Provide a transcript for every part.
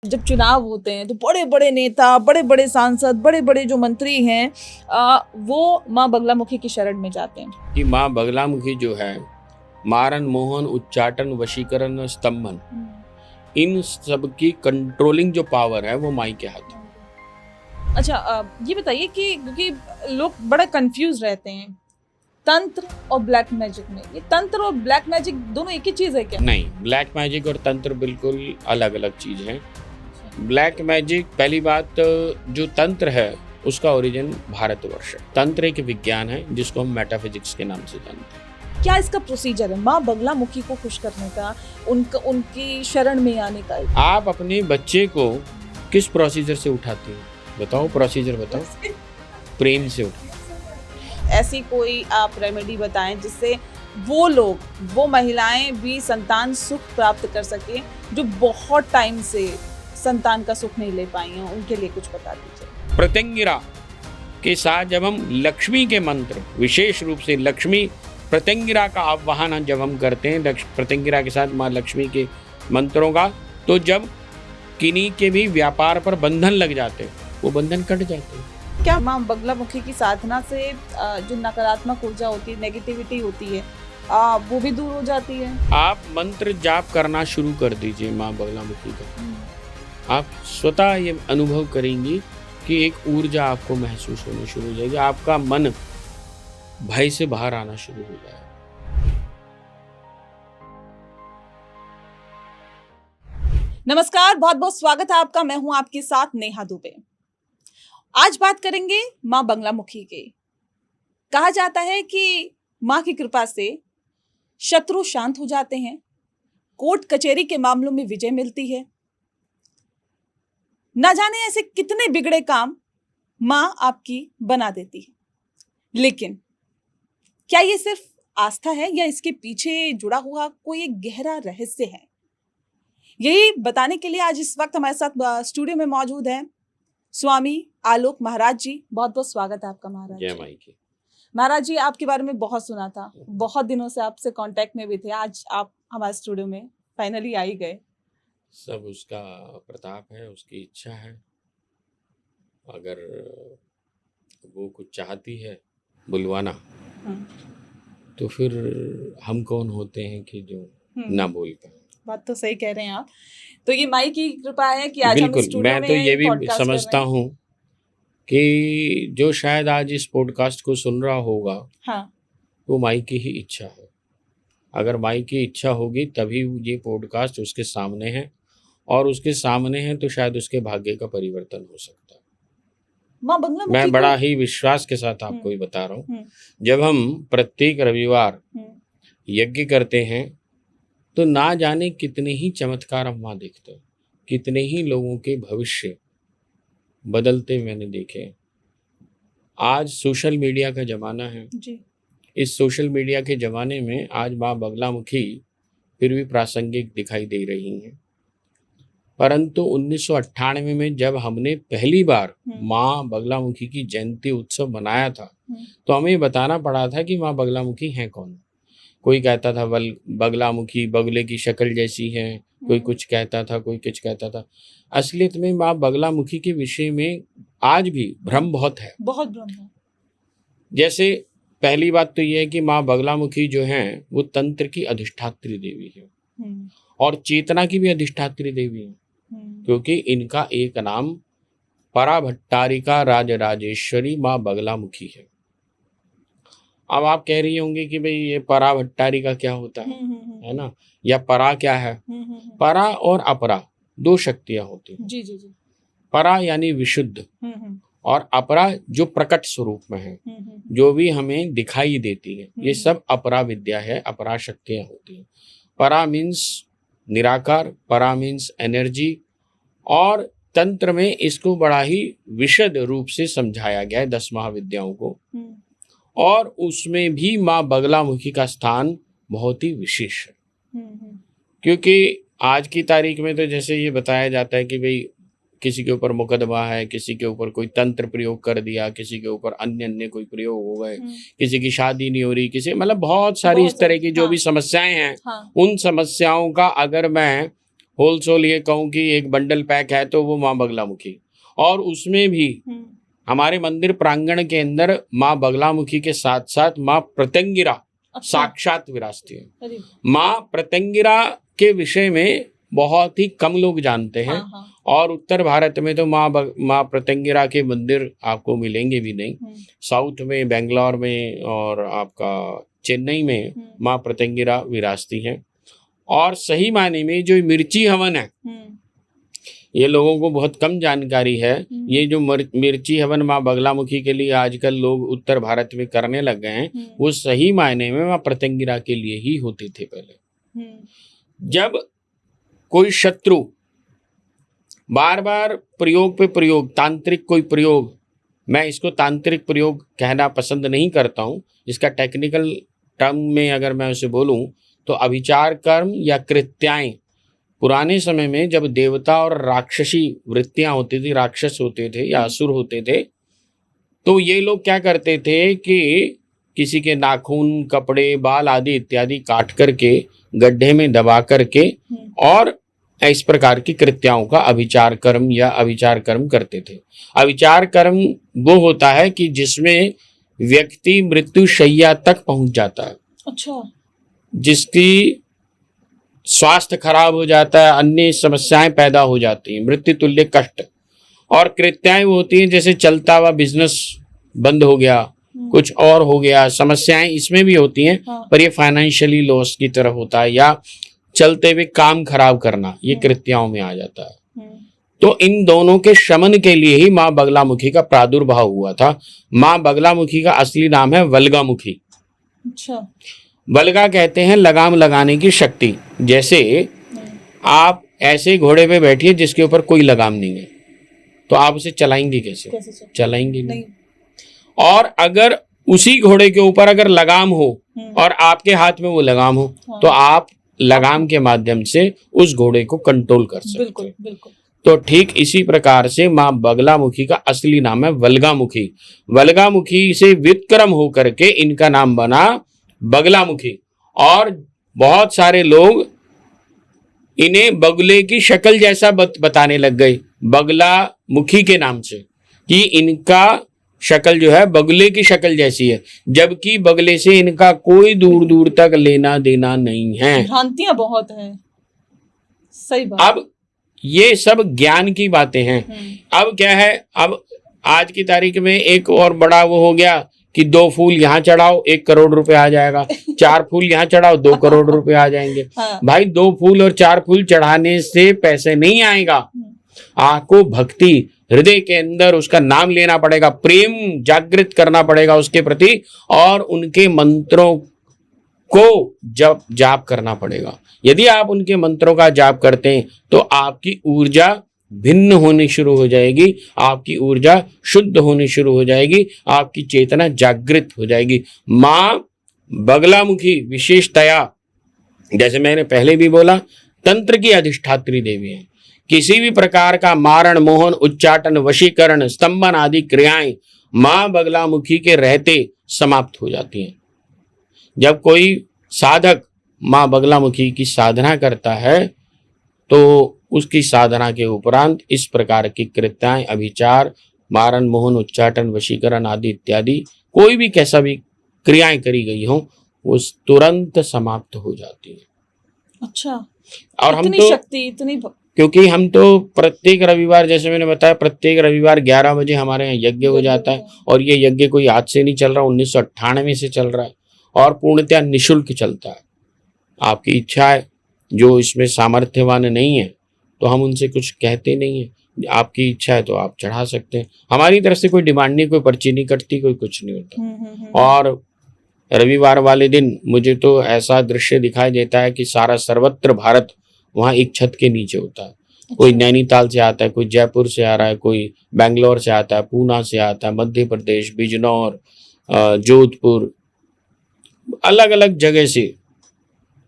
जब चुनाव होते हैं तो बड़े बड़े नेता, बड़े बड़े सांसद, बड़े बड़े जो मंत्री हैं वो माँ बगलामुखी की शरण में जाते हैं कि माँ बगलामुखी जो है मारन मोहन उच्चाटन वशीकरण स्तंभन इन सब की कंट्रोलिंग जो पावर है वो माई के हाथ है। अच्छा, ये बताइए कि क्योंकि लोग बड़ा कंफ्यूज रहते हैं तंत्र और ब्लैक मैजिक में, ये तंत्र और ब्लैक मैजिक दोनों एक ही चीज है क्या? नहीं, ब्लैक मैजिक और तंत्र बिल्कुल अलग अलग चीज है। ब्लैक मैजिक, पहली बात, जो तंत्र है उसका ओरिजिन भारतवर्ष है। तंत्र एक विज्ञान है जिसको हम मेटाफिजिक्स के नाम से जानते हैं। क्या इसका प्रोसीजर है माँ बगलामुखी को खुश करने का, उनकी शरण में आने का? आप अपने बच्चे को किस प्रोसीजर से उठाते हैं? बताओ, प्रोसीजर बताओ। प्रेम से उठाओ। ऐसी कोई आप रेमेडी बताएं जिससे वो महिलाएं भी संतान सुख प्राप्त कर सके जो बहुत टाइम से संतान का सुख नहीं ले पाई हैं, उनके लिए कुछ बता दीजिए। प्रत्यंगिरा के साथ जब हम लक्ष्मी के मंत्र, विशेष रूप से लक्ष्मी प्रत्यंगिरा का आवाहन जब हम करते हैं प्रत्यंगिरा के साथ माँ लक्ष्मी के मंत्रों का, तो जब किन्हीं के भी व्यापार पर बंधन लग जाते हैं वो बंधन कट जाते हैं। क्या माँ बगलामुखी की साधना से जो नकारात्मक ऊर्जा होती है, नेगेटिविटी होती है, वो भी दूर हो जाती है? आप मंत्र जाप करना शुरू कर दीजिए माँ बगलामुखी का। आप स्वतः ये अनुभव करेंगी कि एक ऊर्जा आपको महसूस होनी शुरू हो जाएगी। आपका मन भय से बाहर आना शुरू हो जाएगा। नमस्कार, बहुत बहुत स्वागत है आपका। मैं हूं आपके साथ नेहा दुबे। आज बात करेंगे माँ बगलामुखी की। कहा जाता है कि माँ की कृपा से शत्रु शांत हो जाते हैं, कोर्ट कचहरी के मामलों में विजय मिलती है। ना जाने ऐसे कितने बिगड़े काम माँ आपकी बना देती है। लेकिन क्या ये सिर्फ आस्था है या इसके पीछे जुड़ा हुआ कोई एक गहरा रहस्य है? यही बताने के लिए आज इस वक्त हमारे साथ स्टूडियो में मौजूद है स्वामी आलोक महाराज जी। बहुत बहुत स्वागत है आपका महाराज। जय माई की। महाराज जी, आपके बारे में बहुत सुना था, बहुत दिनों से आपसे कांटेक्ट में भी थे। आज आप हमारे स्टूडियो में फाइनली आ ही गए। सब उसका प्रताप है, उसकी इच्छा है। अगर वो कुछ चाहती है बुलवाना तो फिर हम कौन होते हैं कि जो ना बोल पाए। बात तो सही कह रहे हैं आप। तो ये माई की कृपा है कि आज हम स्टूडियो में मैं तो ये भी पॉडकास्ट कर रहे समझता हैं। हूँ कि जो शायद आज इस पॉडकास्ट को सुन रहा होगा, हाँ, वो माई की ही इच्छा है। अगर माई की इच्छा होगी तभी ये पॉडकास्ट उसके सामने है, और उसके सामने है तो शायद उसके भाग्य का परिवर्तन हो सकता है। माँ बगलामुखी मैं बड़ा ही विश्वास के साथ आपको ही बता रहा हूँ। जब हम प्रत्येक रविवार यज्ञ करते हैं तो ना जाने कितने ही चमत्कार हम वहाँ देखते हैं, कितने ही लोगों के भविष्य बदलते मैंने देखे। आज सोशल मीडिया का ज़माना है जी। इस सोशल मीडिया के ज़माने में आज माँ बगलामुखी फिर भी प्रासंगिक दिखाई दे रही हैं। परंतु 1998 में जब हमने पहली बार माँ बगलामुखी की जयंती उत्सव मनाया था तो हमें बताना पड़ा था कि माँ बगलामुखी हैं कौन। कोई कहता था बगलामुखी बगले की शक्ल जैसी है, कोई कुछ कहता था, कोई कुछ कहता था। असलियत में माँ बगलामुखी के विषय में आज भी भ्रम बहुत है, बहुत भ्रम है। जैसे पहली बात तो ये है कि माँ बगलामुखी जो हैं वो तंत्र की अधिष्ठात्री देवी है और चेतना की भी अधिष्ठात्री देवी है, क्योंकि इनका एक नाम पराभट्टारिका राजराजेश्वरी माँ बगलामुखी है। अब आप कह रही होंगे कि भाई ये पराभट्टारिका क्या होता है ना, या परा क्या है? परा और अपरा दो शक्तियां होती हैं। जी जी जी। परा यानी विशुद्ध और अपरा जो प्रकट स्वरूप में है, जो भी हमें दिखाई देती है, ये सब अपरा विद्या है, अपरा शक्तियां होती हैं। परा मीन्स निराकार, परा मीन्स एनर्जी, और तंत्र में इसको बड़ा ही विशद रूप से समझाया गया है 10 महाविद्याओं को, और उसमें भी माँ बगलामुखी का स्थान बहुत ही विशेष है। क्योंकि आज की तारीख में तो जैसे ये बताया जाता है कि भाई किसी के ऊपर मुकदमा है, किसी के ऊपर कोई तंत्र प्रयोग कर दिया, किसी के ऊपर अन्य कोई प्रयोग हो गए, किसी की शादी नहीं हो रही, किसी मतलब बहुत सारी इस तरह की जो भी समस्याएं हैं, उन समस्याओं का अगर मैं होलसेल ये कहूँ कि एक बंडल पैक है तो वो माँ बगलामुखी, और उसमें भी हमारे मंदिर प्रांगण के अंदर माँ बगलामुखी के साथ साथ माँ प्रत्यंगिरा साक्षात विराजती है। अरे माँ प्रत्यंगिरा के विषय में बहुत ही कम लोग जानते हैं, हाँ। और उत्तर भारत में तो माँ प्रत्यंगिरा के मंदिर आपको मिलेंगे भी नहीं। साउथ में, बेंगलोर में और आपका चेन्नई में माँ प्रत्यंगिरा विराजती हैं। और सही मायने में जो मिर्ची हवन है, ये लोगों को बहुत कम जानकारी है। ये जो मिर्ची हवन माँ बगलामुखी के लिए आजकल लोग उत्तर भारत में करने लग गए हैं, वो सही मायने में माँ प्रत्यंगिरा के लिए ही होते थे पहले। जब कोई शत्रु बार बार प्रयोग पे प्रयोग, तांत्रिक कोई प्रयोग, मैं इसको तांत्रिक प्रयोग कहना पसंद नहीं करता हूँ, इसका टेक्निकल टर्म में अगर मैं उसे बोलूँ तो अभिचार कर्म या कृत्याएं, पुराने समय में जब देवता और राक्षसी वृत्तियां होती थी, राक्षस होते थे या असुर होते थे, तो ये लोग क्या करते थे कि किसी के नाखून, कपड़े, बाल आदि इत्यादि काट करके गड्ढे में दबा करके और इस प्रकार की कृत्याओं का अभिचार कर्म या अभिचार कर्म करते थे। अभिचार कर्म वो होता है कि जिसमें व्यक्ति मृत्यु शैया तक पहुंच जाता है। अच्छा। जिसकी स्वास्थ्य खराब हो जाता है, अन्य समस्याएं पैदा हो जाती हैं, मृत्यु तुल्य कष्ट। और कृत्याएं वो होती हैं जैसे चलता हुआ बिजनेस बंद हो गया, कुछ और हो गया, समस्याएं इसमें भी होती हैं। पर ये फाइनेंशियली लॉस की तरफ होता है, या चलते हुए काम खराब करना, ये कृत्याओं में आ जाता है। तो इन दोनों के शमन के लिए ही माँ बगलामुखी का प्रादुर्भाव हुआ था। माँ बगलामुखी का असली नाम है वल्गामुखी। अच्छा। वल्गा कहते हैं लगाम लगाने की शक्ति। जैसे आप ऐसे घोड़े पे बैठिए जिसके ऊपर कोई लगाम नहीं है, तो आप उसे चलाएंगे कैसे? चलाएंगे नहीं। और अगर उसी घोड़े के ऊपर अगर लगाम हो और आपके हाथ में वो लगाम हो, तो आप लगाम के माध्यम से उस घोड़े को कंट्रोल कर सकते हैं। बिल्कुल। तो ठीक इसी प्रकार से माँ बगलामुखी का असली नाम है वल्गामुखी। वल्गामुखी से व्युत्क्रम होकर के इनका नाम बना बगलामुखी। और बहुत सारे लोग इन्हें बगले की शक्ल जैसा बताने लग गए, बगलामुखी के नाम से, कि इनका शक्ल जो है बगले की शक्ल जैसी है, जबकि बगले से इनका कोई दूर दूर तक लेना देना नहीं है। भ्रांतियां बहुत हैं। सही बात। अब ये सब ज्ञान की बातें हैं। अब क्या है, अब आज की तारीख में एक और बड़ा वो हो गया कि 2 फूल यहाँ चढ़ाओ 1 करोड़ रुपए आ जाएगा, 4 फूल यहाँ चढ़ाओ 2 करोड़ रुपए आ जाएंगे। भाई 2 फूल और 4 फूल चढ़ाने से पैसे नहीं आएगा। आपको भक्ति हृदय के अंदर उसका नाम लेना पड़ेगा, प्रेम जागृत करना पड़ेगा उसके प्रति, और उनके मंत्रों को जाप करना पड़ेगा। यदि आप उनके मंत्रों का जाप करते हैं तो आपकी ऊर्जा भिन्न होनी शुरू हो जाएगी, आपकी ऊर्जा शुद्ध होनी शुरू हो जाएगी, आपकी चेतना जागृत हो जाएगी। माँ बगलामुखी विशेषतया, जैसे मैंने पहले भी बोला, तंत्र की अधिष्ठात्री देवी है। किसी भी प्रकार का मारण, मोहन, उच्चाटन, वशीकरण, स्तंभन आदि क्रियाएं माँ बगलामुखी के रहते समाप्त हो जाती हैं। जब कोई साधक माँ बगलामुखी की साधना करता है तो उसकी साधना के उपरांत इस प्रकार की कृत्याएं, अभिचार, मारण, मोहन, उच्चाटन, वशीकरण आदि इत्यादि कोई भी कैसा भी क्रियाएं करी गई हो, वो तुरंत समाप्त हो जाती है। अच्छा। और हम इतनी तो शक्ति, इतनी क्योंकि हम तो प्रत्येक रविवार, जैसे मैंने बताया, प्रत्येक रविवार 11 बजे हमारे यहाँ यज्ञ हो जाता है। और ये यज्ञ कोई आज से नहीं चल रहा, 1998 से चल रहा है और पूर्णतया निःशुल्क चलता है। आपकी इच्छा है, जो इसमें सामर्थ्यवान नहीं है तो हम उनसे कुछ कहते नहीं है, आपकी इच्छा है तो आप चढ़ा सकते हैं। हमारी तरफ से कोई डिमांड नहीं, कोई पर्ची नहीं कटती, कोई कुछ नहीं होता। और रविवार वाले दिन मुझे तो ऐसा दृश्य दिखाई देता है कि सारा सर्वत्र भारत वहाँ एक छत के नीचे होता है। कोई नैनीताल से आता है, कोई जयपुर से आ रहा है, कोई बेंगलोर से आता है, पूना से आता है, मध्य प्रदेश, बिजनौर, जोधपुर, अलग अलग जगह से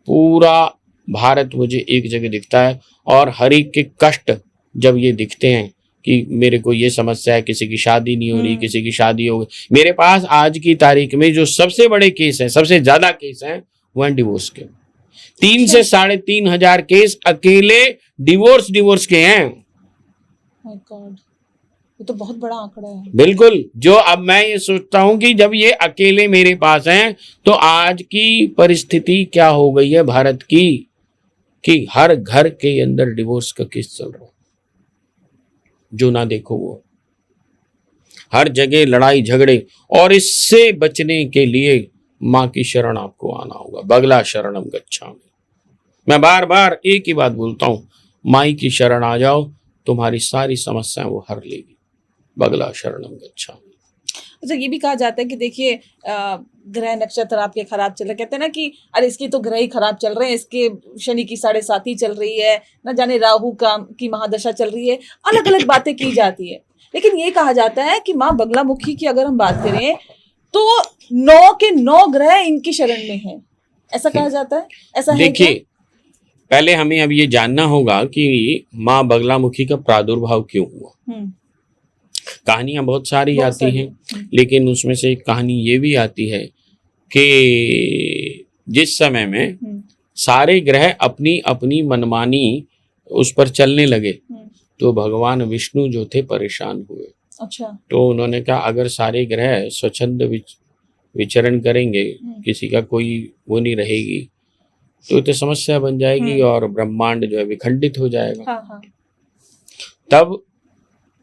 पूरा भारत मुझे एक जगह दिखता है। और हर एक के कष्ट जब ये दिखते हैं कि मेरे को ये समस्या है, किसी की शादी नहीं हो रही, किसी की शादी हो गई। मेरे पास आज की तारीख में जो सबसे बड़े केस हैं, सबसे ज्यादा केस हैं, वो हैं डिवोर्स के। 3 से 3,500 केस अकेले डिवोर्स के हैं। माय गॉड, ये तो बहुत बड़ा आंकड़ा है। बिल्कुल। जो अब मैं ये सोचता हूं कि जब ये अकेले मेरे पास हैं तो आज की परिस्थिति क्या हो गई है भारत की, कि हर घर के अंदर डिवोर्स का केस चल रहा है। जो ना देखो वो, हर जगह लड़ाई झगड़े। और इससे बचने के लिए माँ की शरण आपको आना होगा। बगला शरणम गच्छामि। मैं बार बार एक ही बात बोलता हूं, माई की शरण आ जाओ, तुम्हारी सारी समस्याएं वो हर लेगी। बगला शरणम गच्छामि। अच्छा, ये भी कहा जाता है कि देखिए ग्रह नक्षत्र आपके खराब चल रहे, कहते हैं ना कि अरे इसकी तो ग्रह ही खराब चल रहे हैं, इसके शनि की 7.5 चल रही है, न जाने राहु की महादशा चल रही है, अलग अलग बातें की जाती है। लेकिन ये कहा जाता है कि माँ बगलामुखी की अगर हम बात करें तो 9 के 9 ग्रह इनकी शरण में है, ऐसा कहा जाता है। ऐसा है क्या? देखिए, पहले हमें अब ये जानना होगा कि माँ बगलामुखी का प्रादुर्भाव क्यों हुआ। कहानियां बहुत सारी आती हैं, लेकिन उसमें से एक कहानी ये भी आती है कि जिस समय में सारे ग्रह अपनी अपनी मनमानी उस पर चलने लगे तो भगवान विष्णु जो थे परेशान हुए। अच्छा। तो उन्होंने कहा अगर सारे ग्रह स्वच्छंद विचरण करेंगे, किसी का कोई वो नहीं रहेगी, तो समस्या बन जाएगी और ब्रह्मांड जो है विखंडित हो जाएगा। हाँ। तब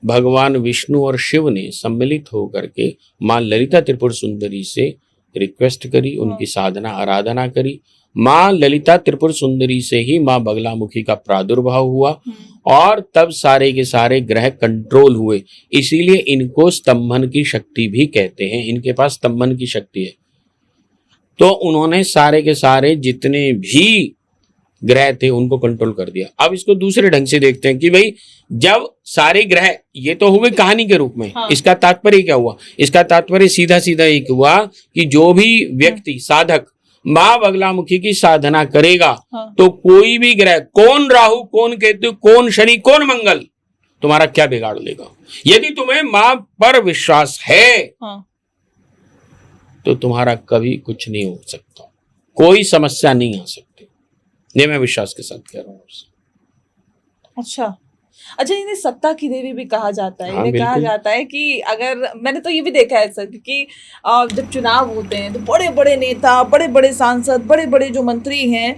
भगवान विष्णु और शिव ने सम्मिलित होकर के माँ ललिता त्रिपुर सुंदरी से रिक्वेस्ट करी, उनकी साधना आराधना करी। माँ ललिता त्रिपुर सुंदरी से ही माँ बगलामुखी का प्रादुर्भाव हुआ और तब सारे के सारे ग्रह कंट्रोल हुए। इसीलिए इनको स्तंभन की शक्ति भी कहते हैं, इनके पास स्तंभन की शक्ति है। तो उन्होंने सारे के सारे जितने भी ग्रह थे उनको कंट्रोल कर दिया। अब इसको दूसरे ढंग से देखते हैं कि भाई जब सारे ग्रह, ये तो हुए कहानी के रूप में, इसका तात्पर्य क्या हुआ? इसका तात्पर्य सीधा सीधा एक हुआ कि जो भी व्यक्ति साधक माँ बगलामुखी की साधना करेगा तो कोई भी ग्रह, कौन राहु, कौन केतु, कौन शनि, कौन मंगल, तुम्हारा क्या बिगाड़ लेगा। यदि तुम्हें माँ पर विश्वास है तो तुम्हारा कभी कुछ नहीं हो सकता, कोई समस्या नहीं आ सकती। ये मैं विश्वास के साथ कह रहा हूँ आपसे। अच्छा, इन्हें सत्ता की देवी भी कहा जाता है। हाँ, इन्हें कहा जाता है कि अगर, मैंने तो ये भी देखा है सर कि जब चुनाव होते हैं तो बड़े बड़े नेता, बड़े बड़े सांसद, बड़े बड़े जो मंत्री हैं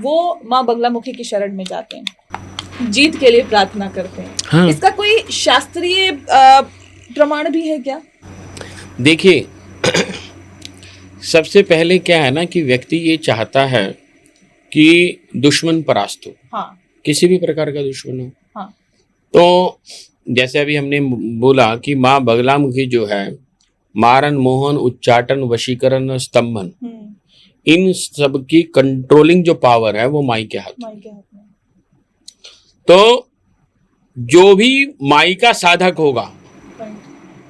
वो माँ बगलामुखी की शरण में जाते हैं, जीत के लिए प्रार्थना करते हैं। हाँ। इसका कोई शास्त्रीय प्रमाण भी है क्या? देखिए, सबसे पहले क्या है ना कि व्यक्ति ये चाहता है कि दुश्मन परास्त हो। हाँ। किसी भी प्रकार का दुश्मन हो। हाँ। तो जैसे अभी हमने बोला कि माँ बगलामुखी जो है, मारन, मोहन, उच्चाटन, वशीकरण, स्तंभन, इन सब की कंट्रोलिंग जो पावर है वो माई के हाथ में। तो जो भी माई का साधक होगा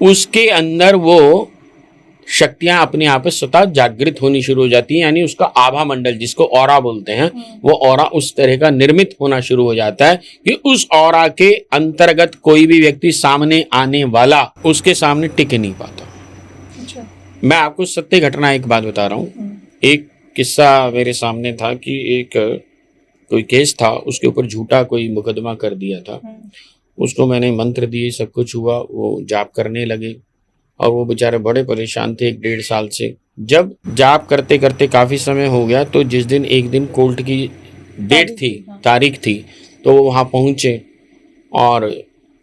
उसके अंदर वो शक्तियां अपने आप स्वतः जागृत होनी शुरू हो जाती हैं, यानी उसका आभा मंडल, जिसको ऑरा बोलते हैं, वो ऑरा उस तरह का निर्मित होना शुरू हो जाता है कि उस ऑरा के अंतर्गत कोई भी व्यक्ति सामने आने वाला उसके सामने टिक नहीं पाता। अच्छा। मैं आपको सत्य घटना एक बात बता रहा हूँ। एक किस्सा मेरे सामने था कि एक कोई केस था, उसके ऊपर झूठा कोई मुकदमा कर दिया था। उसको मैंने मंत्र दिए, सब कुछ हुआ, वो जाप करने लगे और वो बेचारे बड़े परेशान थे 1.5 साल से। जब जाप करते करते काफ़ी समय हो गया तो जिस दिन, एक दिन कोर्ट की डेट थी, तारीख थी, तो वो वहाँ पहुँचे और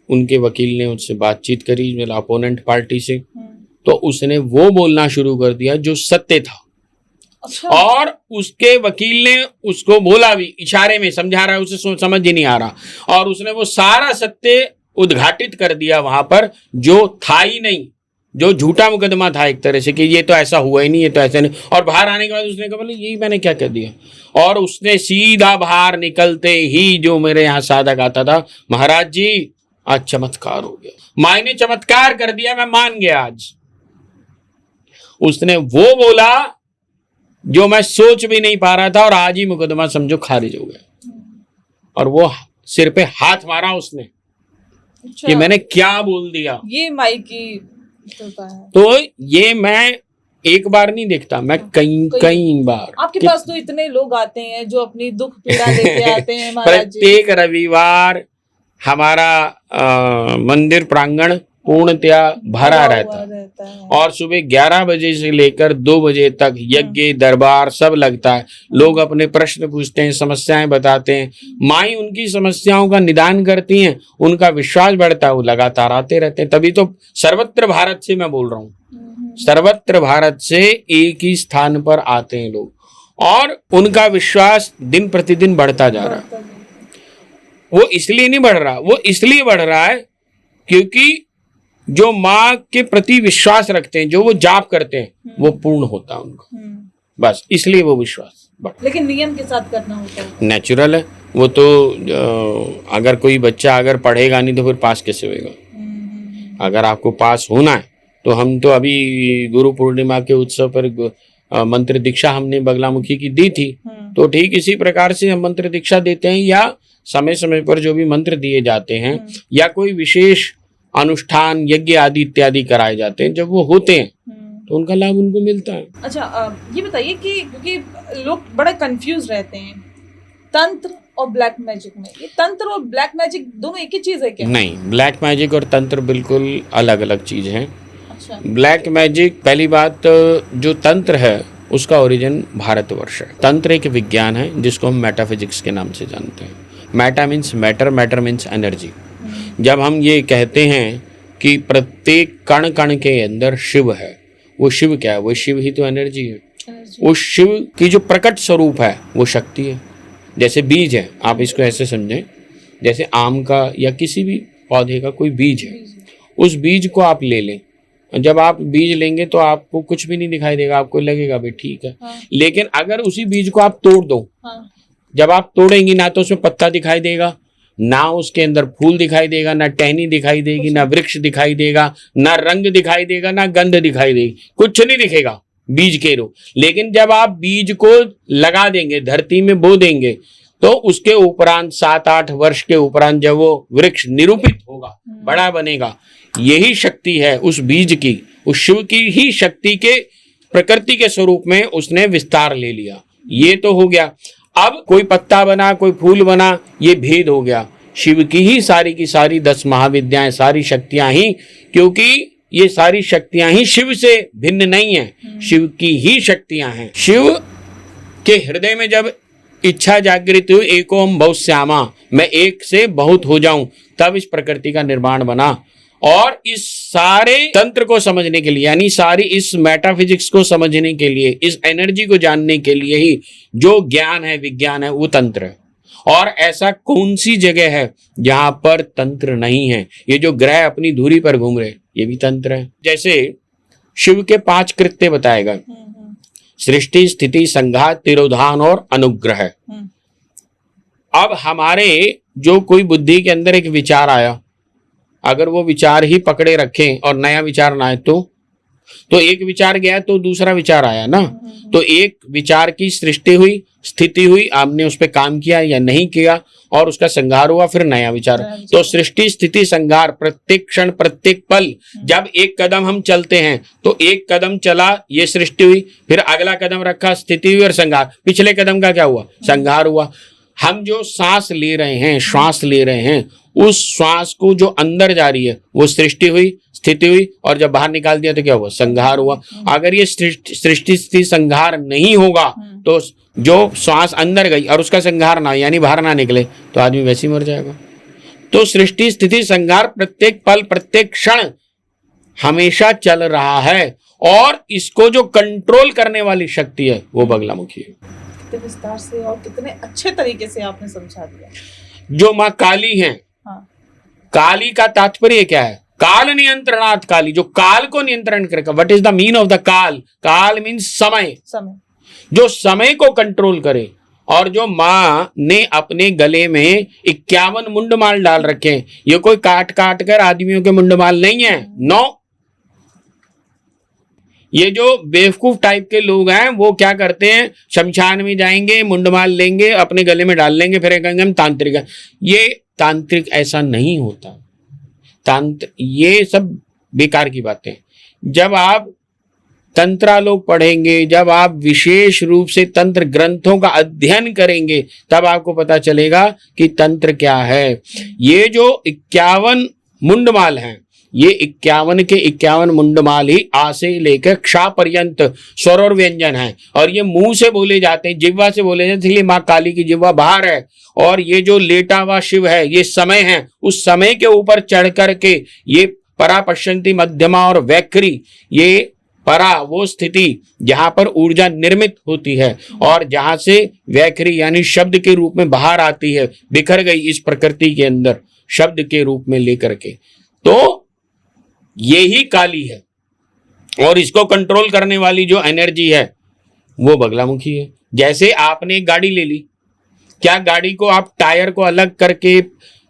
उनके वकील ने उससे बातचीत करी, मेरा अपोनेंट पार्टी से। तो उसने वो बोलना शुरू कर दिया जो सत्य था। अच्छा। और उसके वकील ने उसको बोला भी, इशारे में समझा रहा है, उसे समझ ही नहीं आ रहा, और उसने वो सारा सत्य उद्घाटित कर दिया वहां पर, जो था ही नहीं, जो झूठा मुकदमा था एक तरह से कि ये तो ऐसा हुआ ही नहीं, ये तो ऐसा नहीं। और बाहर आने के बाद उसने कहा बोले यही मैंने क्या कह दिया। और उसने सीधा बाहर निकलते ही जो मेरे यहाँ साधक आता था, महाराज जी आज चमत्कार हो गया, मायने चमत्कार कर दिया, मैं मान गया आज। उसने वो बोला जो मैं सोच भी नहीं पा रहा था और आज ही मुकदमा समझो खारिज हो गया। और वो सिर पे हाथ मारा उसने। अच्छा। कि मैंने क्या बोल दिया। ये माई की है। तो ये मैं एक बार नहीं देखता, मैं कई बार। आपके पास तो इतने लोग आते हैं जो अपनी दुख पीड़ा लेके आते हैं महाराज जी। प्रत्येक रविवार हमारा मंदिर प्रांगण पूर्णतया भरा रहता है और सुबह 11 बजे से लेकर 2 बजे तक यज्ञ दरबार सब लगता है। लोग अपने प्रश्न पूछते हैं, समस्याएं बताते हैं, माई उनकी समस्याओं का निदान करती हैं, उनका विश्वास बढ़ता है, वो लगातार आते रहते हैं। तभी तो सर्वत्र भारत से मैं बोल रहा हूँ, सर्वत्र भारत से एक ही स्थान पर आते हैं लोग और उनका विश्वास दिन प्रतिदिन बढ़ता जा रहा है। वो इसलिए नहीं बढ़ रहा, वो इसलिए बढ़ रहा है क्योंकि जो माँ के प्रति विश्वास रखते हैं, जो वो जाप करते हैं, वो पूर्ण होता है उनका, बस इसलिए वो विश्वास बढ़। लेकिन नियम के साथ करना होता है, नेचुरल है वो तो। अगर कोई बच्चा अगर पढ़ेगा नहीं तो फिर पास कैसे होएगा? अगर आपको पास होना है तो हम तो अभी गुरु पूर्णिमा के उत्सव पर मंत्र दीक्षा हमने बगलामुखी की दी थी, तो ठीक इसी प्रकार से हम मंत्र दीक्षा देते हैं या समय समय पर जो भी मंत्र दिए जाते हैं या कोई विशेष अनुष्ठान यज्ञ आदि इत्यादि कराए जाते हैं, जब वो होते हैं तो उनका लाभ उनको मिलता है। अच्छा, ये बताइए कि क्योंकि लोग बड़े कंफ्यूज रहते हैं तंत्र और ब्लैक मैजिक में, ये तंत्र और ब्लैक मैजिक दोनों एक ही चीज है क्या? नहीं, ब्लैक मैजिक और तंत्र बिल्कुल अलग अलग चीज हैं। अच्छा। ब्लैक मैजिक, पहली बात जो तंत्र है उसका ओरिजिन भारतवर्ष है। तंत्र एक विज्ञान है जिसको हम मेटाफिजिक्स के नाम से जानते हैं। Meta means matter, matter means energy. जब हम ये कहते हैं कि प्रत्येक कण कण के अंदर शिव है, वो शिव क्या है? वो शिव ही तो एनर्जी है। उस शिव की जो प्रकट स्वरूप है वो शक्ति है। जैसे बीज है, आप इसको ऐसे समझें, जैसे आम का या किसी भी पौधे का कोई बीज है, उस बीज को आप ले लें, जब आप बीज लेंगे तो आपको कुछ भी नहीं दिखाई देगा, आपको लगेगा भाई ठीक है। हाँ। लेकिन अगर उसी बीज को आप तोड़ दो, हाँ। जब आप तोड़ेंगी ना तो उसमें पत्ता दिखाई देगा, ना उसके अंदर फूल दिखाई देगा, ना टहनी दिखाई देगी, ना वृक्ष दिखाई देगा, ना रंग दिखाई देगा, ना गंध दिखाई देगी, कुछ नहीं दिखेगा बीज के रो। लेकिन जब आप बीज को लगा देंगे, धरती में बो देंगे, तो उसके उपरांत 7-8 वर्ष के उपरांत जब वो वृक्ष निरूपित होगा, बड़ा बनेगा, यही शक्ति है उस बीज की, उस शिव की ही शक्ति के प्रकृति के स्वरूप में उसने विस्तार ले लिया। ये तो हो गया। अब कोई पत्ता बना, कोई फूल बना, ये भेद हो गया। शिव की ही सारी की सारी 10 महाविद्याएं, सारी शक्तियां ही, क्योंकि ये सारी शक्तियां ही शिव से भिन्न नहीं है, शिव की ही शक्तियां हैं। शिव के हृदय में जब इच्छा जागृत हुई, एकोम बहुश्यामा, मैं एक से बहुत हो जाऊं, तब इस प्रकृति का निर्माण बना। और इस सारे तंत्र को समझने के लिए, यानी सारी इस मेटाफिजिक्स को समझने के लिए, इस एनर्जी को जानने के लिए ही जो ज्ञान है, विज्ञान है, वो तंत्र है। और ऐसा कौन सी जगह है जहां पर तंत्र नहीं है? ये जो ग्रह अपनी धुरी पर घूम रहे, ये भी तंत्र है। जैसे शिव के 5 कृत्य बताए गए, सृष्टि, स्थिति, संघात, तिरोधान और अनुग्रह। अब हमारे जो कोई बुद्धि के अंदर एक विचार आया, अगर वो विचार ही पकड़े रखें और नया विचार ना आए तो एक विचार गया तो दूसरा विचार आया ना। तो एक विचार की सृष्टि हुई, स्थिति हुई, आपने उस पर काम किया या नहीं किया, और उसका संहार हुआ, फिर नया विचार। तो सृष्टि, स्थिति, संहार, प्रत्येक क्षण, प्रत्येक पल, जब एक कदम हम चलते हैं तो एक कदम चला, ये सृष्टि हुई, फिर अगला कदम रखा, स्थिति हुई और संहार, पिछले कदम का क्या हुआ? संहार हुआ। हम जो सांस ले रहे हैं, श्वास ले रहे हैं, उस श्वास को जो अंदर जा रही है वो सृष्टि हुई, स्थिति हुई, और जब बाहर निकाल दिया तो क्या हुआ? संहार हुआ। अगर ये सृष्टि स्थिति संहार नहीं होगा तो जो श्वास अंदर गई और उसका संहार ना, यानी बाहर ना निकले, तो आदमी वैसे ही मर जाएगा। तो सृष्टि स्थिति संहार प्रत्येक पल, प्रत्येक क्षण हमेशा चल रहा है, और इसको जो कंट्रोल करने वाली शक्ति है वो बगलामुखी है। कितने विस्तार से और कितने अच्छे तरीके से आपने समझा दिया। जो माँ काली है, हाँ। काली का तात्पर्य क्या है? काल नियंत्रणात् काली, जो काल को नियंत्रण करेगा। What is the mean of the काल? काल मीन्स समय, जो समय को कंट्रोल करे। और जो माँ ने अपने गले में 51 मुंडमाल डाल रखे हैं, ये कोई काट काट कर आदमियों के मुंडमाल नहीं है, नो। ये जो बेवकूफ टाइप के लोग हैं वो क्या करते हैं, शमशान में जाएंगे, मुंडमाल लेंगे, अपने गले में डाल लेंगे, फिर कहेंगे हम तांत्रिक हैं। ये तांत्रिक ऐसा नहीं होता। ये सब बेकार की बातें। जब आप तंत्रा लोग पढ़ेंगे, जब आप विशेष रूप से तंत्र ग्रंथों का अध्ययन करेंगे, तब आपको पता चलेगा कि तंत्र क्या है। ये जो 51 मुंडमाल हैं, ये 51 के 51 मुंडमाल ही आ से लेकर क्षा पर्यंत स्वर और व्यंजन है, और ये मुंह से बोले जाते हैं, जिह्वा से बोले जाते हैं, इसलिए माँ काली की जिह्वा बाहर है। और ये जो लेटा हुआ शिव है, ये समय है, उस समय के ऊपर चढ़ करके ये परा पश्यंती मध्यमा और वैखरी, ये परा वो स्थिति जहां पर ऊर्जा निर्मित होती है और जहां से वैखरी यानी शब्द के रूप में बाहर आती है, बिखर गई इस प्रकृति के अंदर शब्द के रूप में लेकर के, तो ये ही काली है। और इसको कंट्रोल करने वाली जो एनर्जी है वो बगलामुखी है। जैसे आपने एक गाड़ी ले ली, क्या गाड़ी को आप टायर को अलग करके,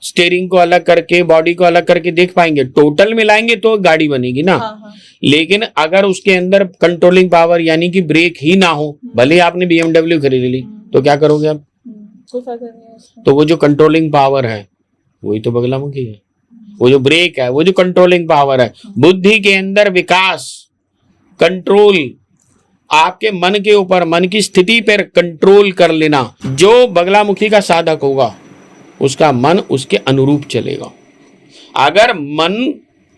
स्टीयरिंग को अलग करके, बॉडी को अलग करके देख पाएंगे? टोटल मिलाएंगे तो गाड़ी बनेगी ना। हाँ। लेकिन अगर उसके अंदर कंट्रोलिंग पावर यानी कि ब्रेक ही ना हो, भले ही आपने BMW खरीद ली, तो क्या करोगे आप? कोई फायदा नहीं है उसका। तो वो जो कंट्रोलिंग पावर है वही तो बगलामुखी है। वो जो ब्रेक है, वो जो कंट्रोलिंग पावर है, बुद्धि के अंदर विकास, कंट्रोल, आपके मन के ऊपर, मन की स्थिति पर कंट्रोल कर लेना। जो बगलामुखी का साधक होगा उसका मन उसके अनुरूप चलेगा। अगर मन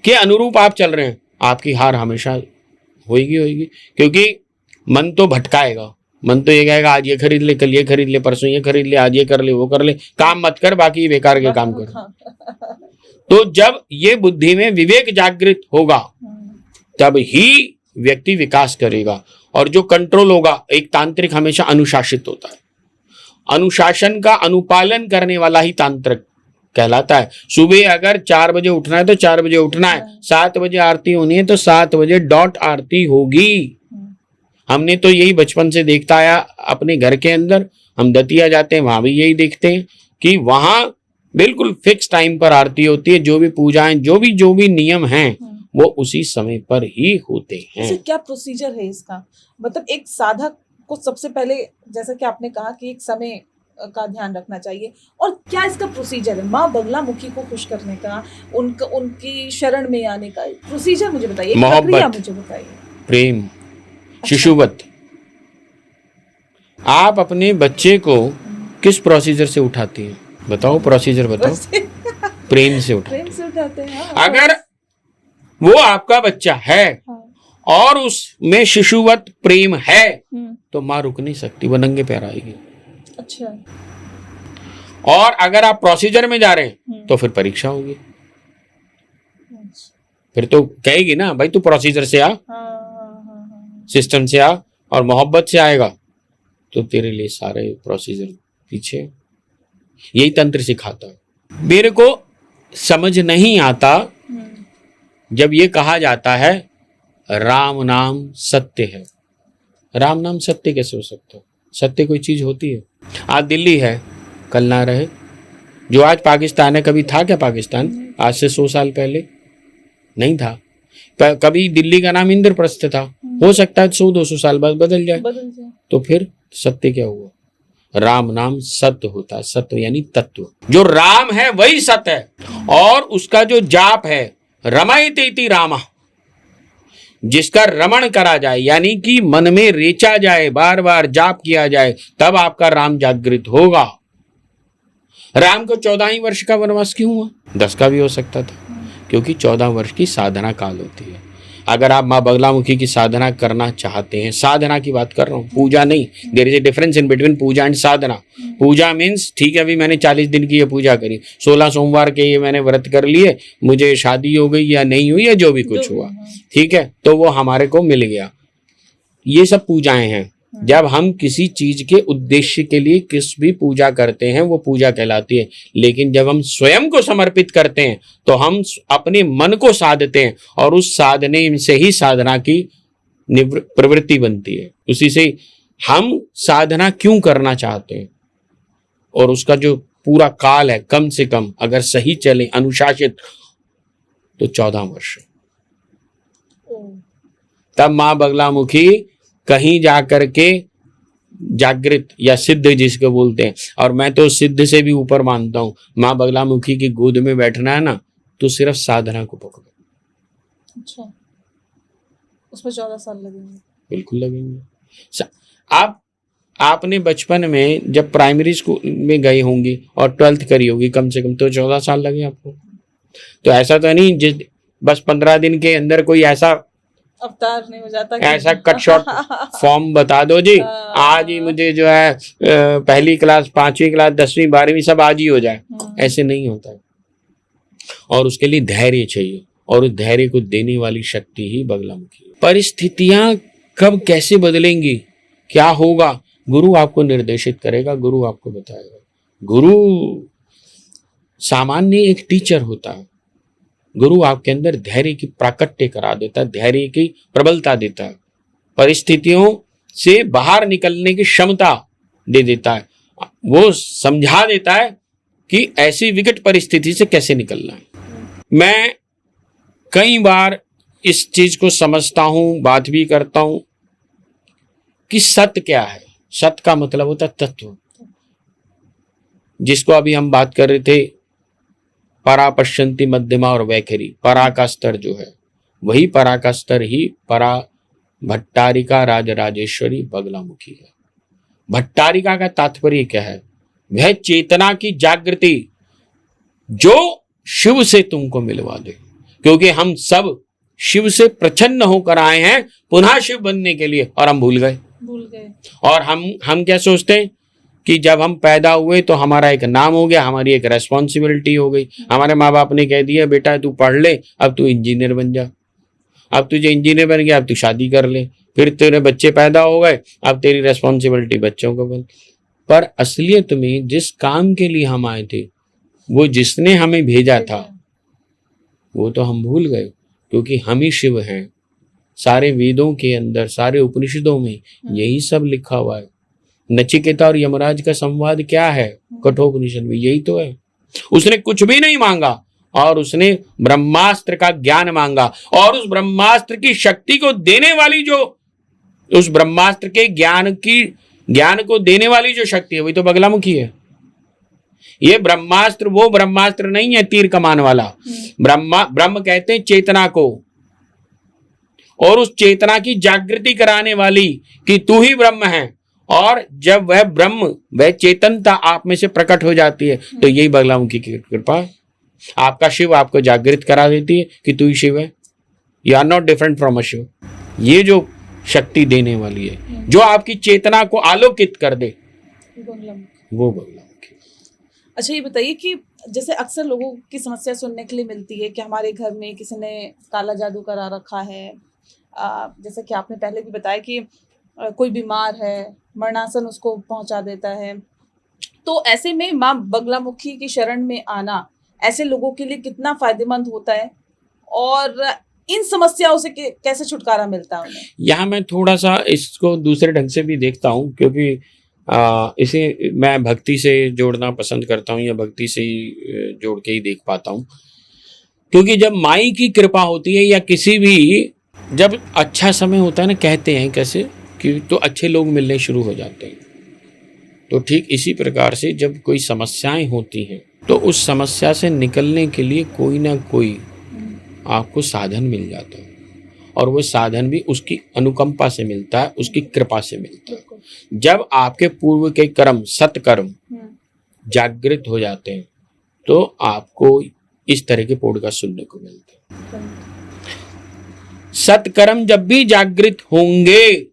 के अनुरूप आप चल रहे हैं, आपकी हार हमेशा होगी, क्योंकि मन तो भटकाएगा। मन तो ये कहेगा आज ये खरीद ले, कल ये खरीद ले, परसों ये खरीद ले, आज ये कर ले, वो कर ले, काम मत कर, बाकी बेकार के काम कर। तो जब ये बुद्धि में विवेक जागृत होगा तब ही व्यक्ति विकास करेगा। और जो कंट्रोल होगा, एक तांत्रिक हमेशा अनुशासित होता है, अनुशासन का अनुपालन करने वाला ही तांत्रिक कहलाता है। सुबह अगर 4 बजे उठना है तो 4 बजे उठना है, 7 बजे आरती होनी है तो 7 बजे डॉट आरती होगी। हमने तो यही बचपन से देखता आया अपने घर के अंदर। हम दतिया जाते हैं, वहां भी यही देखते हैं कि वहां बिल्कुल फिक्स टाइम पर आरती होती है। जो भी पूजाएं, जो भी नियम हैं, वो उसी समय पर ही होते हैं। क्या प्रोसीजर है इसका? मतलब एक साधक को सबसे पहले, जैसा कि आपने कहा कि एक समय का ध्यान रखना चाहिए, और क्या इसका प्रोसीजर है माँ बगलामुखी को खुश करने का, उनकी शरण में आने का प्रोसीजर मुझे बताइए, मोहब्बत, मुझे बताइए। प्रेम, शिशुवत। आप अपने बच्चे को किस प्रोसीजर से उठाती हैं? बताओ, प्रोसीजर बताओ। प्रेम से उठाते हैं। अगर वो आपका बच्चा है और उसमें शिशुवत प्रेम है तो माँ रुक नहीं सकती, वो नंगे पैर आएगी। अच्छा। और अगर आप प्रोसीजर में जा रहे हैं तो फिर परीक्षा होगी। फिर तो कहेगी ना, भाई तू प्रोसीजर से आ, सिस्टम से आ, और मोहब्बत से आएगा तो तेरे लिए सारे प्रोसीजर पीछे। यही तंत्र सिखाता है। मेरे को समझ नहीं आता जब ये कहा जाता है राम नाम सत्य है। राम नाम सत्य कैसे हो सकता है? सत्य कोई चीज होती है? आज दिल्ली है, कल ना रहे। जो आज पाकिस्तान है, कभी था क्या पाकिस्तान? आज से 100 साल पहले नहीं था। कभी दिल्ली का नाम इंद्रप्रस्थ था, हो सकता है 100-200 साल बाद बदल जाए। तो फिर सत्य क्या हुआ? राम नाम सत्य होता है। सत्य यानी तत्व। जो राम है वही सत्य है। और उसका जो जाप है रमयते इति रामा, जिसका रमण करा जाए यानी कि मन में रेचा जाए, बार बार जाप किया जाए, तब आपका राम जागृत होगा। राम को 14 ही वर्ष का वनवास क्यों हुआ? 10 का भी हो सकता था, क्योंकि 14 वर्ष की साधना काल होती है। अगर आप माँ बगलामुखी की साधना करना चाहते हैं, साधना की बात कर रहा हूँ, पूजा नहीं। There is a difference in between puja and sadhana. Puja means ठीक है, अभी मैंने 40 दिन की ये पूजा करी, 16 सोमवार के ये मैंने व्रत कर लिए, मुझे शादी हो गई या नहीं हुई या जो भी कुछ हुआ, ठीक है, तो वो हमारे को मिल गया। ये सब पूजाएं हैं। जब हम किसी चीज के उद्देश्य के लिए किस भी पूजा करते हैं वो पूजा कहलाती है। लेकिन जब हम स्वयं को समर्पित करते हैं तो हम अपने मन को साधते हैं, और उस साधने से ही साधना की प्रवृत्ति बनती है। उसी से हम साधना क्यों करना चाहते हैं, और उसका जो पूरा काल है, कम से कम अगर सही चले, अनुशासित, तो 14 वर्ष। तब माँ बगलामुखी कहीं जाकर के जागृत या सिद्ध जिसको बोलते हैं, और मैं तो सिद्ध से भी ऊपर मानता हूं, माँ बगलामुखी की गोद में बैठना है ना, तो सिर्फ साधना को पकड़ो। अच्छा। उसमें 14 साल लगेंगे। बिल्कुल लगेंगे। आपने बचपन में जब प्राइमरी स्कूल में गई होंगी और 12th करी होगी कम से कम, तो 14 साल लगे आपको। तो ऐसा तो नहीं बस 15 दिन के अंदर कोई ऐसा अवतार नहीं हो जाता कि ऐसा कट शॉर्ट फॉर्म बता दो जी आज ही मुझे जो है पहली क्लास, 5वीं क्लास, 10वीं, 12वीं सब आज ही हो जाए, ऐसे नहीं होता है। और उसके लिए धैर्य चाहिए, और उस धैर्य को देने वाली शक्ति ही बगलामुखी है। परिस्थितियां कब कैसे बदलेंगी, क्या होगा, गुरु आपको निर्देशित करेगा, गुरु आपको बताएगा। गुरु सामान्य एक टीचर होता है, गुरु आपके अंदर धैर्य की प्राकट्य करा देता है, धैर्य की प्रबलता देता है, परिस्थितियों से बाहर निकलने की क्षमता दे देता है, वो समझा देता है कि ऐसी विकट परिस्थिति से कैसे निकलना है। मैं कई बार इस चीज को समझता हूं, बात भी करता हूं कि सत्य क्या है। सत्य का मतलब होता है तत्व, जिसको अभी हम बात कर रहे थे, परा पश्यंती मध्यमा और वैखरी। परा का स्तर जो है वही परा का स्तर ही परा भट्टारिका राजराजेश्वरी बगलामुखी है। भट्टारिका का तात्पर्य क्या है? वह चेतना की जागृति जो शिव से तुमको मिलवा दे, क्योंकि हम सब शिव से प्रसन्न होकर आए हैं पुनः शिव बनने के लिए, और हम भूल गए। और हम क्या सोचते हैं कि जब हम पैदा हुए तो हमारा एक नाम हो गया, हमारी एक रेस्पॉन्सिबिलिटी हो गई। हमारे माँ बाप ने कह दिया बेटा तू पढ़ ले, अब तू इंजीनियर बन जा, अब तुझे इंजीनियर बन गया, अब तू शादी कर ले, फिर तेरे बच्चे पैदा हो गए, अब तेरी रेस्पॉन्सिबिलिटी बच्चों को बन। पर असलियत में जिस काम के लिए हम आए थे, वो जिसने हमें भेजा था, वो तो हम भूल गए, क्योंकि हम ही शिव हैं। सारे वेदों के अंदर, सारे उपनिषदों में यही सब लिखा हुआ है। नचिकेता और यमराज का संवाद क्या है? कठोपनिषद में यही तो है। उसने कुछ भी नहीं मांगा और उसने ब्रह्मास्त्र का ज्ञान मांगा, और उस ब्रह्मास्त्र की शक्ति को देने वाली जो, उस ब्रह्मास्त्र के ज्ञान को देने वाली जो शक्ति है, वही तो बगलामुखी है। ये ब्रह्मास्त्र वो ब्रह्मास्त्र नहीं है तीर कमान वाला। ब्रह्म कहते हैं चेतना को, और उस चेतना की जागृति कराने वाली कि तू ही ब्रह्म है। और जब वह ब्रह्म, वह चेतनता आप में से प्रकट हो जाती है, तो यही बगलामुखी की कृपा। आपका शिव आपको जागृत करा देती है कि तू ही शिव है, you are not different from a Shiv. ये जो शक्ति देने वाली है, जो आपकी चेतना को आलोकित कर दे, वो बगलामुखी। अच्छा ये बताइए कि जैसे अक्सर लोगों की समस्या सुनने के लिए मिलती है कि हमारे घर में किसी ने काला जादू करा रखा है। जैसे कि आपने पहले भी बताया कि कोई बीमार है, मरणासन उसको पहुंचा देता है। तो ऐसे में माँ बगलामुखी की शरण में आना ऐसे लोगों के लिए कितना फायदेमंद होता है, और इन समस्याओं से कैसे छुटकारा मिलता है उन्हें? यहाँ मैं थोड़ा सा इसको दूसरे ढंग से भी देखता हूँ, क्योंकि इसे मैं भक्ति से जोड़ना पसंद करता हूँ, या भक्ति से ही जोड़ के ही देख पाता हूँ। क्योंकि जब माई की कृपा होती है, या किसी भी जब अच्छा समय होता है ना, कहते हैं कैसे कि तो अच्छे लोग मिलने शुरू हो जाते हैं। तो ठीक इसी प्रकार से जब कोई समस्याएं होती हैं, तो उस समस्या से निकलने के लिए कोई ना कोई आपको साधन मिल जाता है, और वो साधन भी उसकी अनुकंपा से मिलता है, उसकी कृपा से मिलता है। जब आपके पूर्व के कर्म, सत्कर्म जागृत हो जाते हैं, तो आपको इस तरह के पॉडकास्ट सुनने को मिलते हैं। सत्कर्म जब भी जागृत होंगे,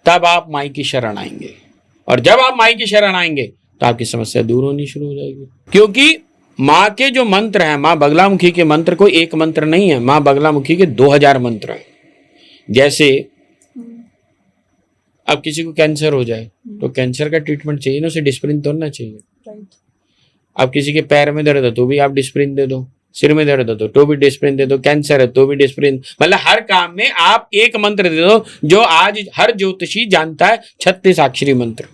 तब आप माई की शरण आएंगे, और जब आप माई की शरण आएंगे तो आपकी समस्या दूर होनी शुरू हो जाएगी। क्योंकि माँ के जो मंत्र हैं, माँ बगलामुखी के मंत्र कोई एक मंत्र नहीं है, माँ बगलामुखी के 2000 मंत्र हैं। जैसे अब किसी को कैंसर हो जाए तो कैंसर का ट्रीटमेंट चाहिए ना, उसे डिस्प्रिन तोड़ना चाहिए। अब किसी के पैर में दर्द है तो भी आप डिस्प्रिन दे दो, सिर में दर्द है तो भी डिस्प्रिन दे दो, कैंसर है तो भी डिस्प्रिन। मतलब हर काम में आप एक मंत्र दे दो, जो आज हर ज्योतिषी जानता है 36 अक्षरी मंत्र,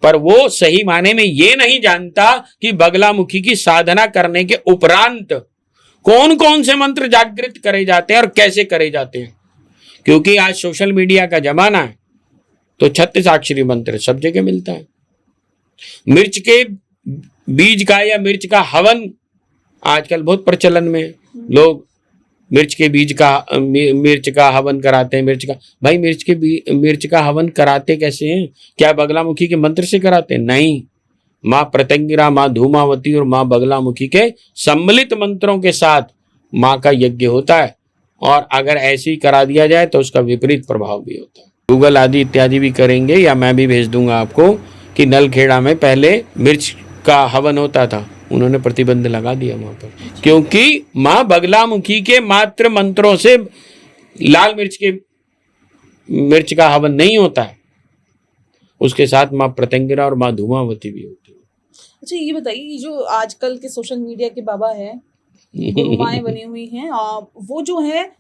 पर वो सही माने में ये नहीं जानता कि बगलामुखी की साधना करने के उपरांत कौन कौन से मंत्र जागृत करे जाते हैं और कैसे करे जाते हैं। क्योंकि आज सोशल मीडिया का जमाना है, तो 36 अक्षरी मंत्र सब जगह मिलता है। मिर्च के बीज का या मिर्च का हवन आजकल बहुत प्रचलन में है। लोग मिर्च के बीज का मिर्च का हवन कराते हैं। मिर्च का, भाई मिर्च का हवन कराते कैसे हैं? क्या बगलामुखी के मंत्र से कराते हैं? नहीं, माँ प्रत्यंगिरा, माँ धूमावती और माँ बगलामुखी के सम्मिलित मंत्रों के साथ माँ का यज्ञ होता है। और अगर ऐसे ही करा दिया जाए तो उसका विपरीत प्रभाव भी होता है। गूगल आदि इत्यादि भी करेंगे, या मैं भी भेज दूंगा आपको कि नलखेड़ा में पहले मिर्च का हवन होता था, उन्होंने प्रतिबंध लगा दिया वहां पर, क्योंकि माँ बगलामुखी के मात्र मंत्रों से लाल मिर्च का हवन नहीं होता है, उसके साथ माँ प्रत्यंगिरा और माँ धूमावती भी होती है। अच्छा, ये बताइए, ये जो आजकल के सोशल मीडिया के बाबा हैं, गुरुमाएं बनी हुई हैं, वो जो है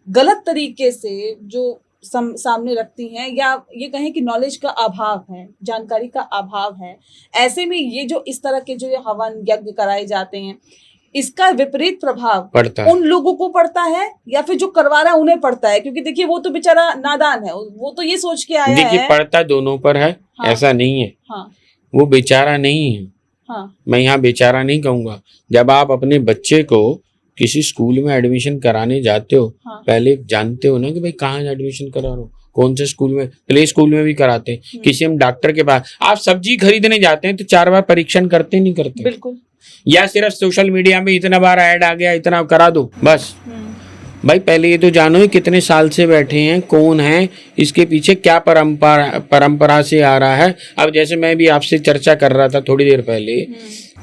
गलत तरीके से जो सामने रखती हैं, या ये कहें कि नॉलेज का अभाव है, जानकारी का अभाव है, ऐसे में ये जो इस तरह के जो ये हवन यज्ञ कराए जाते हैं, इसका विपरीत प्रभाव पड़ता है उन लोगों को पड़ता है या फिर जो करवा रहा है उन्हें पड़ता है? क्योंकि देखिए वो तो बेचारा नादान है, वो तो ये सोच के आया देखिए है। पड़ता दोनों पर है। हाँ, ऐसा नहीं है। हाँ, वो बेचारा नहीं है। हाँ, मैं यहाँ बेचारा नहीं कहूंगा। जब आप अपने बच्चे को किसी स्कूल में एडमिशन कराने जाते हो, हाँ, पहले जानते हो ना कि भाई कहाँ एडमिशन करा रहे हो, कौन से स्कूल में। प्ले स्कूल में भी कराते हैं। किसी हम डॉक्टर के पास, आप सब्जी खरीदने जाते हैं तो 4 बार परीक्षण करते नहीं करते? बिल्कुल। या सिर्फ सोशल मीडिया में इतना बार ऐड आ गया, इतना करा दो बस? भाई पहले ये तो जानो ये कितने साल से बैठे हैं, कौन है, इसके पीछे क्या परंपरा से आ रहा है। अब जैसे मैं भी आपसे चर्चा कर रहा था थोड़ी देर पहले,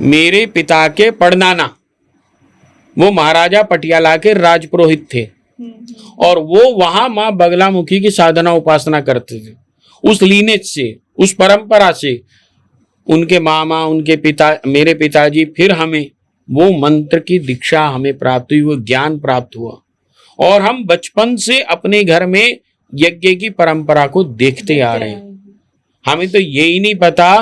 मेरे पिता के पड़नाना वो महाराजा पटियाला के राजपुरोहित थे, और वो वहां माँ बगलामुखी की साधना उपासना करते थे। उस लीनेज से, उस परंपरा से उनके मामा, उनके पिता, मेरे पिताजी, फिर हमें वो मंत्र की दीक्षा हमें प्राप्त हुई, वो ज्ञान प्राप्त हुआ, और हम बचपन से अपने घर में यज्ञ की परंपरा को देखते आ रहे हैं। हमें तो यही नहीं पता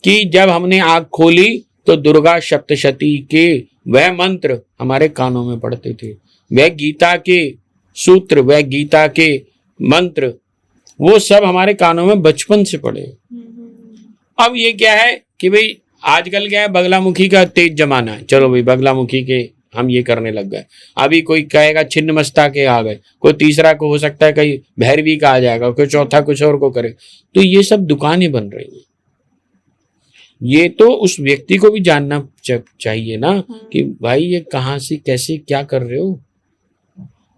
कि जब हमने आंख खोली तो दुर्गा सप्तशती के वह मंत्र हमारे कानों में पड़ते थे, वह गीता के सूत्र, वह गीता के मंत्र, वो सब हमारे कानों में बचपन से पड़े। अब ये क्या है कि भाई आजकल क्या है, बगलामुखी का तेज जमाना है, चलो भाई बगलामुखी के हम ये करने लग गए। अभी कोई कहेगा छिन्नमस्ता के आ गए, कोई तीसरा को हो सकता है कहीं भैरवी का आ जाएगा, कोई चौथा कुछ और को करे। तो ये सब दुकानें बन रही हैं। ये तो उस व्यक्ति को भी जानना चाहिए ना कि भाई ये कहाँ से कैसे क्या कर रहे हो।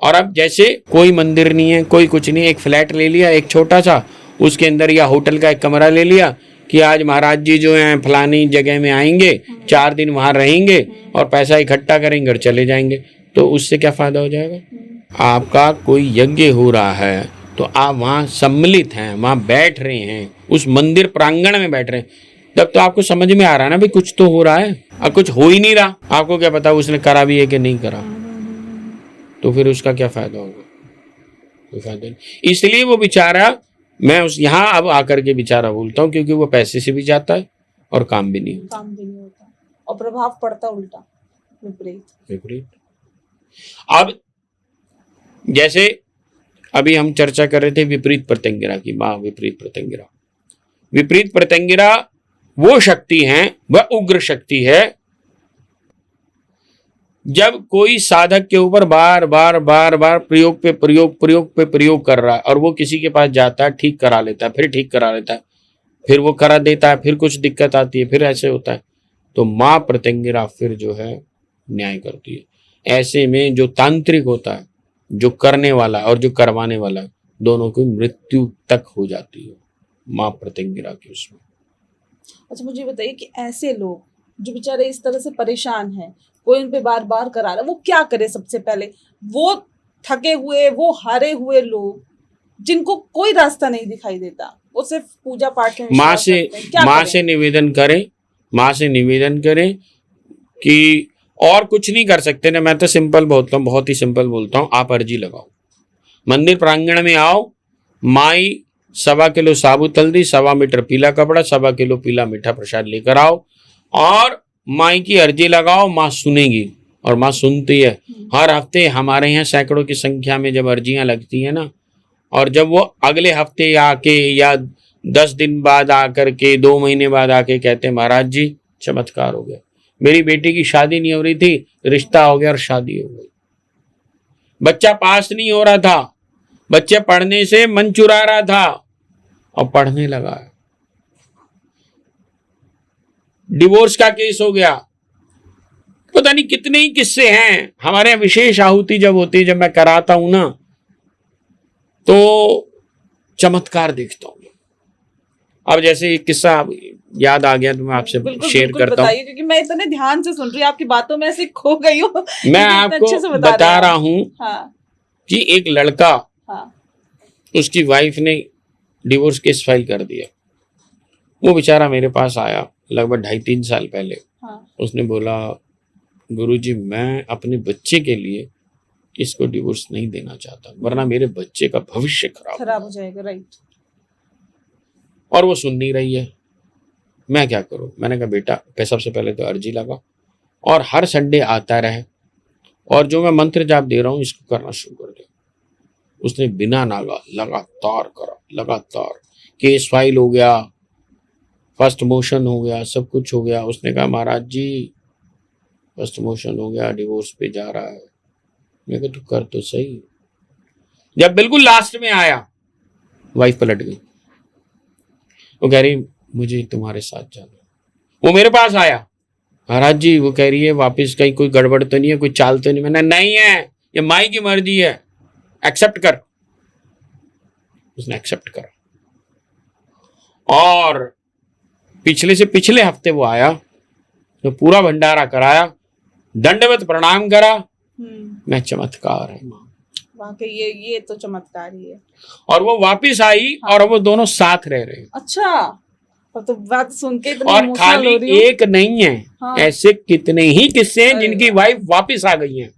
और अब जैसे कोई मंदिर नहीं है, कोई कुछ नहीं, एक फ्लैट ले लिया एक छोटा सा, उसके अंदर या होटल का एक कमरा ले लिया कि आज महाराज जी जो हैं फलानी जगह में आएंगे, 4 दिन वहां रहेंगे और पैसा इकट्ठा करेंगे और चले जाएंगे। तो उससे क्या फायदा हो जाएगा? आपका कोई यज्ञ हो रहा है तो आप वहां सम्मिलित हैं, वहां बैठ रहे हैं, उस मंदिर प्रांगण में बैठ रहे हैं, तब तो आपको समझ में आ रहा है ना भाई कुछ तो हो रहा है। और कुछ हो ही नहीं रहा, आपको क्या पता उसने करा भी है कि नहीं करा, तो फिर उसका क्या फायदा होगा? कोई फायदा नहीं। इसलिए वो बेचारा, मैं उस यहाँ अब आकर के बेचारा बोलता हूँ, क्योंकि वो पैसे से भी जाता है और काम भी नहीं होता, और प्रभाव पड़ता उल्टा, विपरीत। अब जैसे अभी हम चर्चा कर रहे थे विपरीत प्रत्यंगिरा की, माँ विपरीत प्रत्यंगिरा वो शक्ति है, वह उग्र शक्ति है। जब कोई साधक के ऊपर बार बार प्रयोग पे प्रयोग कर रहा है, और वो किसी के पास जाता है, ठीक करा लेता है, फिर ठीक करा लेता है, फिर वो करा देता है, फिर कुछ दिक्कत आती है, फिर ऐसे होता है, तो माँ प्रत्यंगिरा फिर जो है न्याय करती है। ऐसे में जो तांत्रिक होता है, जो करने वाला और जो करवाने वाला, दोनों की मृत्यु तक हो जाती है माँ प्रत्यंगिरा की उसमें। अच्छा, मुझे बताइए कि ऐसे लोग जो बेचारे इस तरह से परेशान हैं, कोई उन पे बार बार करा रहा है, वो क्या करे? सबसे पहले वो थके हुए, वो हारे हुए लोग, जिनको कोई रास्ता नहीं दिखाई देता, वो सिर्फ पूजा पाठ में माँ से निवेदन करें कि और कुछ नहीं कर सकते ना। मैं तो सिंपल बोलता हूँ, बहुत ही सिंपल बोलता हूँ, आप अर्जी लगाओ, मंदिर प्रांगण में आओ, माई 1.25 किलो साबुत हल्दी, 1.25 मीटर पीला कपड़ा, 1.25 किलो पीला मीठा प्रसाद लेकर आओ और माई की अर्जी लगाओ। माँ सुनेगी और माँ सुनती है। हर हफ्ते हमारे यहाँ सैकड़ों की संख्या में जब अर्जियां लगती है ना, और जब वो अगले हफ्ते आके या 10 दिन बाद आकर के, 2 महीने बाद आके कहते हैं महाराज जी चमत्कार हो गया, मेरी बेटी की शादी नहीं हो रही थी, रिश्ता हो गया और शादी हो गई। बच्चा पास नहीं हो रहा था, बच्चे पढ़ने से मन चुरा रहा था और पढ़ने लगा। डिवोर्स का केस हो गया। पता नहीं कितने ही किस्से हैं हमारे यहाँ। विशेष आहुति जब होती है, जब मैं कराता हूं ना, तो चमत्कार देखता हूं। अब जैसे एक किस्सा याद आ गया तो मैं आपसे शेयर करता हूँ, क्योंकि मैं इतने ध्यान से सुन रही हूँ, आपकी बातों में ऐसे खो गई हूँ। मैं आपको बता रहा हूँ। हाँ। कि एक लड़का, हाँ। उसकी वाइफ ने डिवोर्स केस फाइल कर दिया। वो बेचारा मेरे पास आया लगभग 2.5-3 साल पहले। हाँ। उसने उसने बोला, गुरुजी मैं अपने बच्चे के लिए इसको डिवोर्स नहीं देना चाहता, वरना मेरे बच्चे का भविष्य खराब हो जाएगा। राइट। और वो सुन नहीं रही है, मैं क्या करूं? मैंने कहा बेटा सबसे पहले तो अर्जी लगा और हर संडे आता रहे, और जो मैं मंत्र जाप दे रहा हूं इसको करना शुरू कर दे। उसने बिना नागा लगातार करा, लगातार। केस फाइल हो गया, फर्स्ट मोशन हो गया, सब कुछ हो गया। उसने कहा महाराज जी फर्स्ट मोशन हो गया, डिवोर्स पे जा रहा है। मैं कहा तू कर तो सही। जब बिल्कुल लास्ट में आया, वाइफ पलट गई। वो कह रही मुझे तुम्हारे साथ जाना। वो मेरे पास आया, महाराज जी वो कह रही है वापस कहीं कोई गड़बड़ तो नहीं है, कोई चाल तो नहीं? मैंने नहीं है, ये माई की मर्जी है, एक्सेप्ट कर। उसने एक्सेप्ट करा और पिछले से पिछले हफ्ते वो आया तो पूरा भंडारा कराया, दंडवत प्रणाम करा। मैं चमत्कार है माँ, वाकई ये तो चमत्कार ही है। और वो वापस आई। हाँ। और वो दोनों साथ रह रहे हैं। अच्छा, तो बात सुन के इतनी और खाली एक नहीं है। हाँ। ऐसे कितने ही किस्से हैं जिनकी वाइफ वापस आ गई हैं,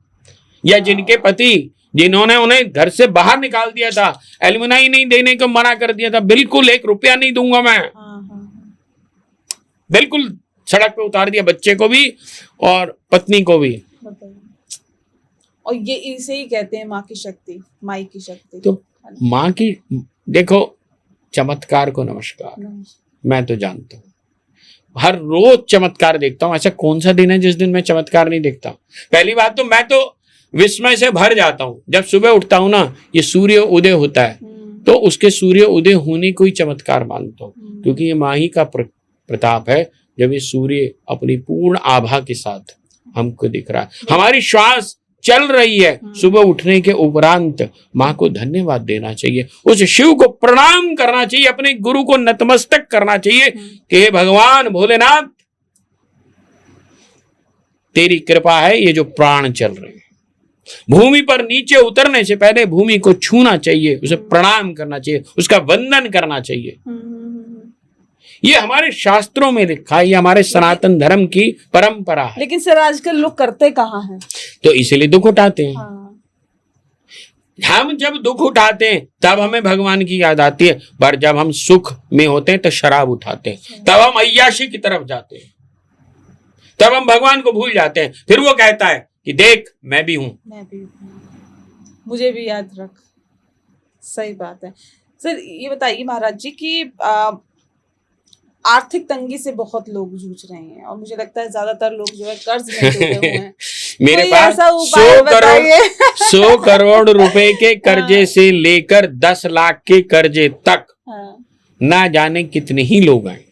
या जिनके पति जिन्होंने उन्हें घर से बाहर निकाल दिया था, एलुमनाई नहीं देने को मना कर दिया था, बिल्कुल 1 रुपया नहीं दूंगा मैं, बिल्कुल सड़क पे उतार दिया, बच्चे को भी और पत्नी को भी। और ये इसे ही कहते हैं माँ की शक्ति, माई की शक्ति। तो माँ की देखो चमत्कार को नमस्कार। मैं तो जानता हूँ, हर रोज चमत्कार देखता हूँ। ऐसा कौन सा दिन है जिस दिन मैं चमत्कार नहीं देखता? पहली बात तो मैं तो विस्मय से भर जाता हूँ जब सुबह उठता हूँ ना, ये सूर्य उदय होता है, तो उसके सूर्य उदय होने को ही चमत्कार मानता हूँ, क्योंकि ये माँ ही का प्रताप है जब ये सूर्य अपनी पूर्ण आभा के साथ हमको दिख रहा है। हमारी श्वास चल रही है, सुबह उठने के उपरांत माँ को धन्यवाद देना चाहिए, उस शिव को प्रणाम करना चाहिए, अपने गुरु को नतमस्तक करना चाहिए कि हे भगवान भोलेनाथ तेरी कृपा है ये जो प्राण चल रहे हैं। भूमि पर नीचे उतरने से पहले भूमि को छूना चाहिए, उसे प्रणाम करना चाहिए, उसका वंदन करना चाहिए। ये हमारे शास्त्रों में लिखा है, ये हमारे सनातन धर्म की परंपरा है। लेकिन सर आजकल लोग करते कहाँ हैं? तो इसीलिए दुख उठाते हैं। हाँ। हम जब दुख उठाते हैं तब हमें भगवान की याद आती है, पर जब हम सुख में होते हैं तो शराब उठाते हैं, तब हम अय्याशी की तरफ जाते हैं, तब हम भगवान को भूल जाते हैं। फिर वो कहता है कि देख मैं भी हूं, मुझे भी याद रख। सही बात है। सर ये बताइए महाराज जी कि आर्थिक तंगी से बहुत लोग जूझ रहे हैं और मुझे लगता है ज्यादातर लोग जो है कर्ज में डूबे हुए हैं। मेरे पास 100 करोड़ रुपए के कर्जे से लेकर 10 लाख के कर्जे तक ना जाने कितने ही लोग हैं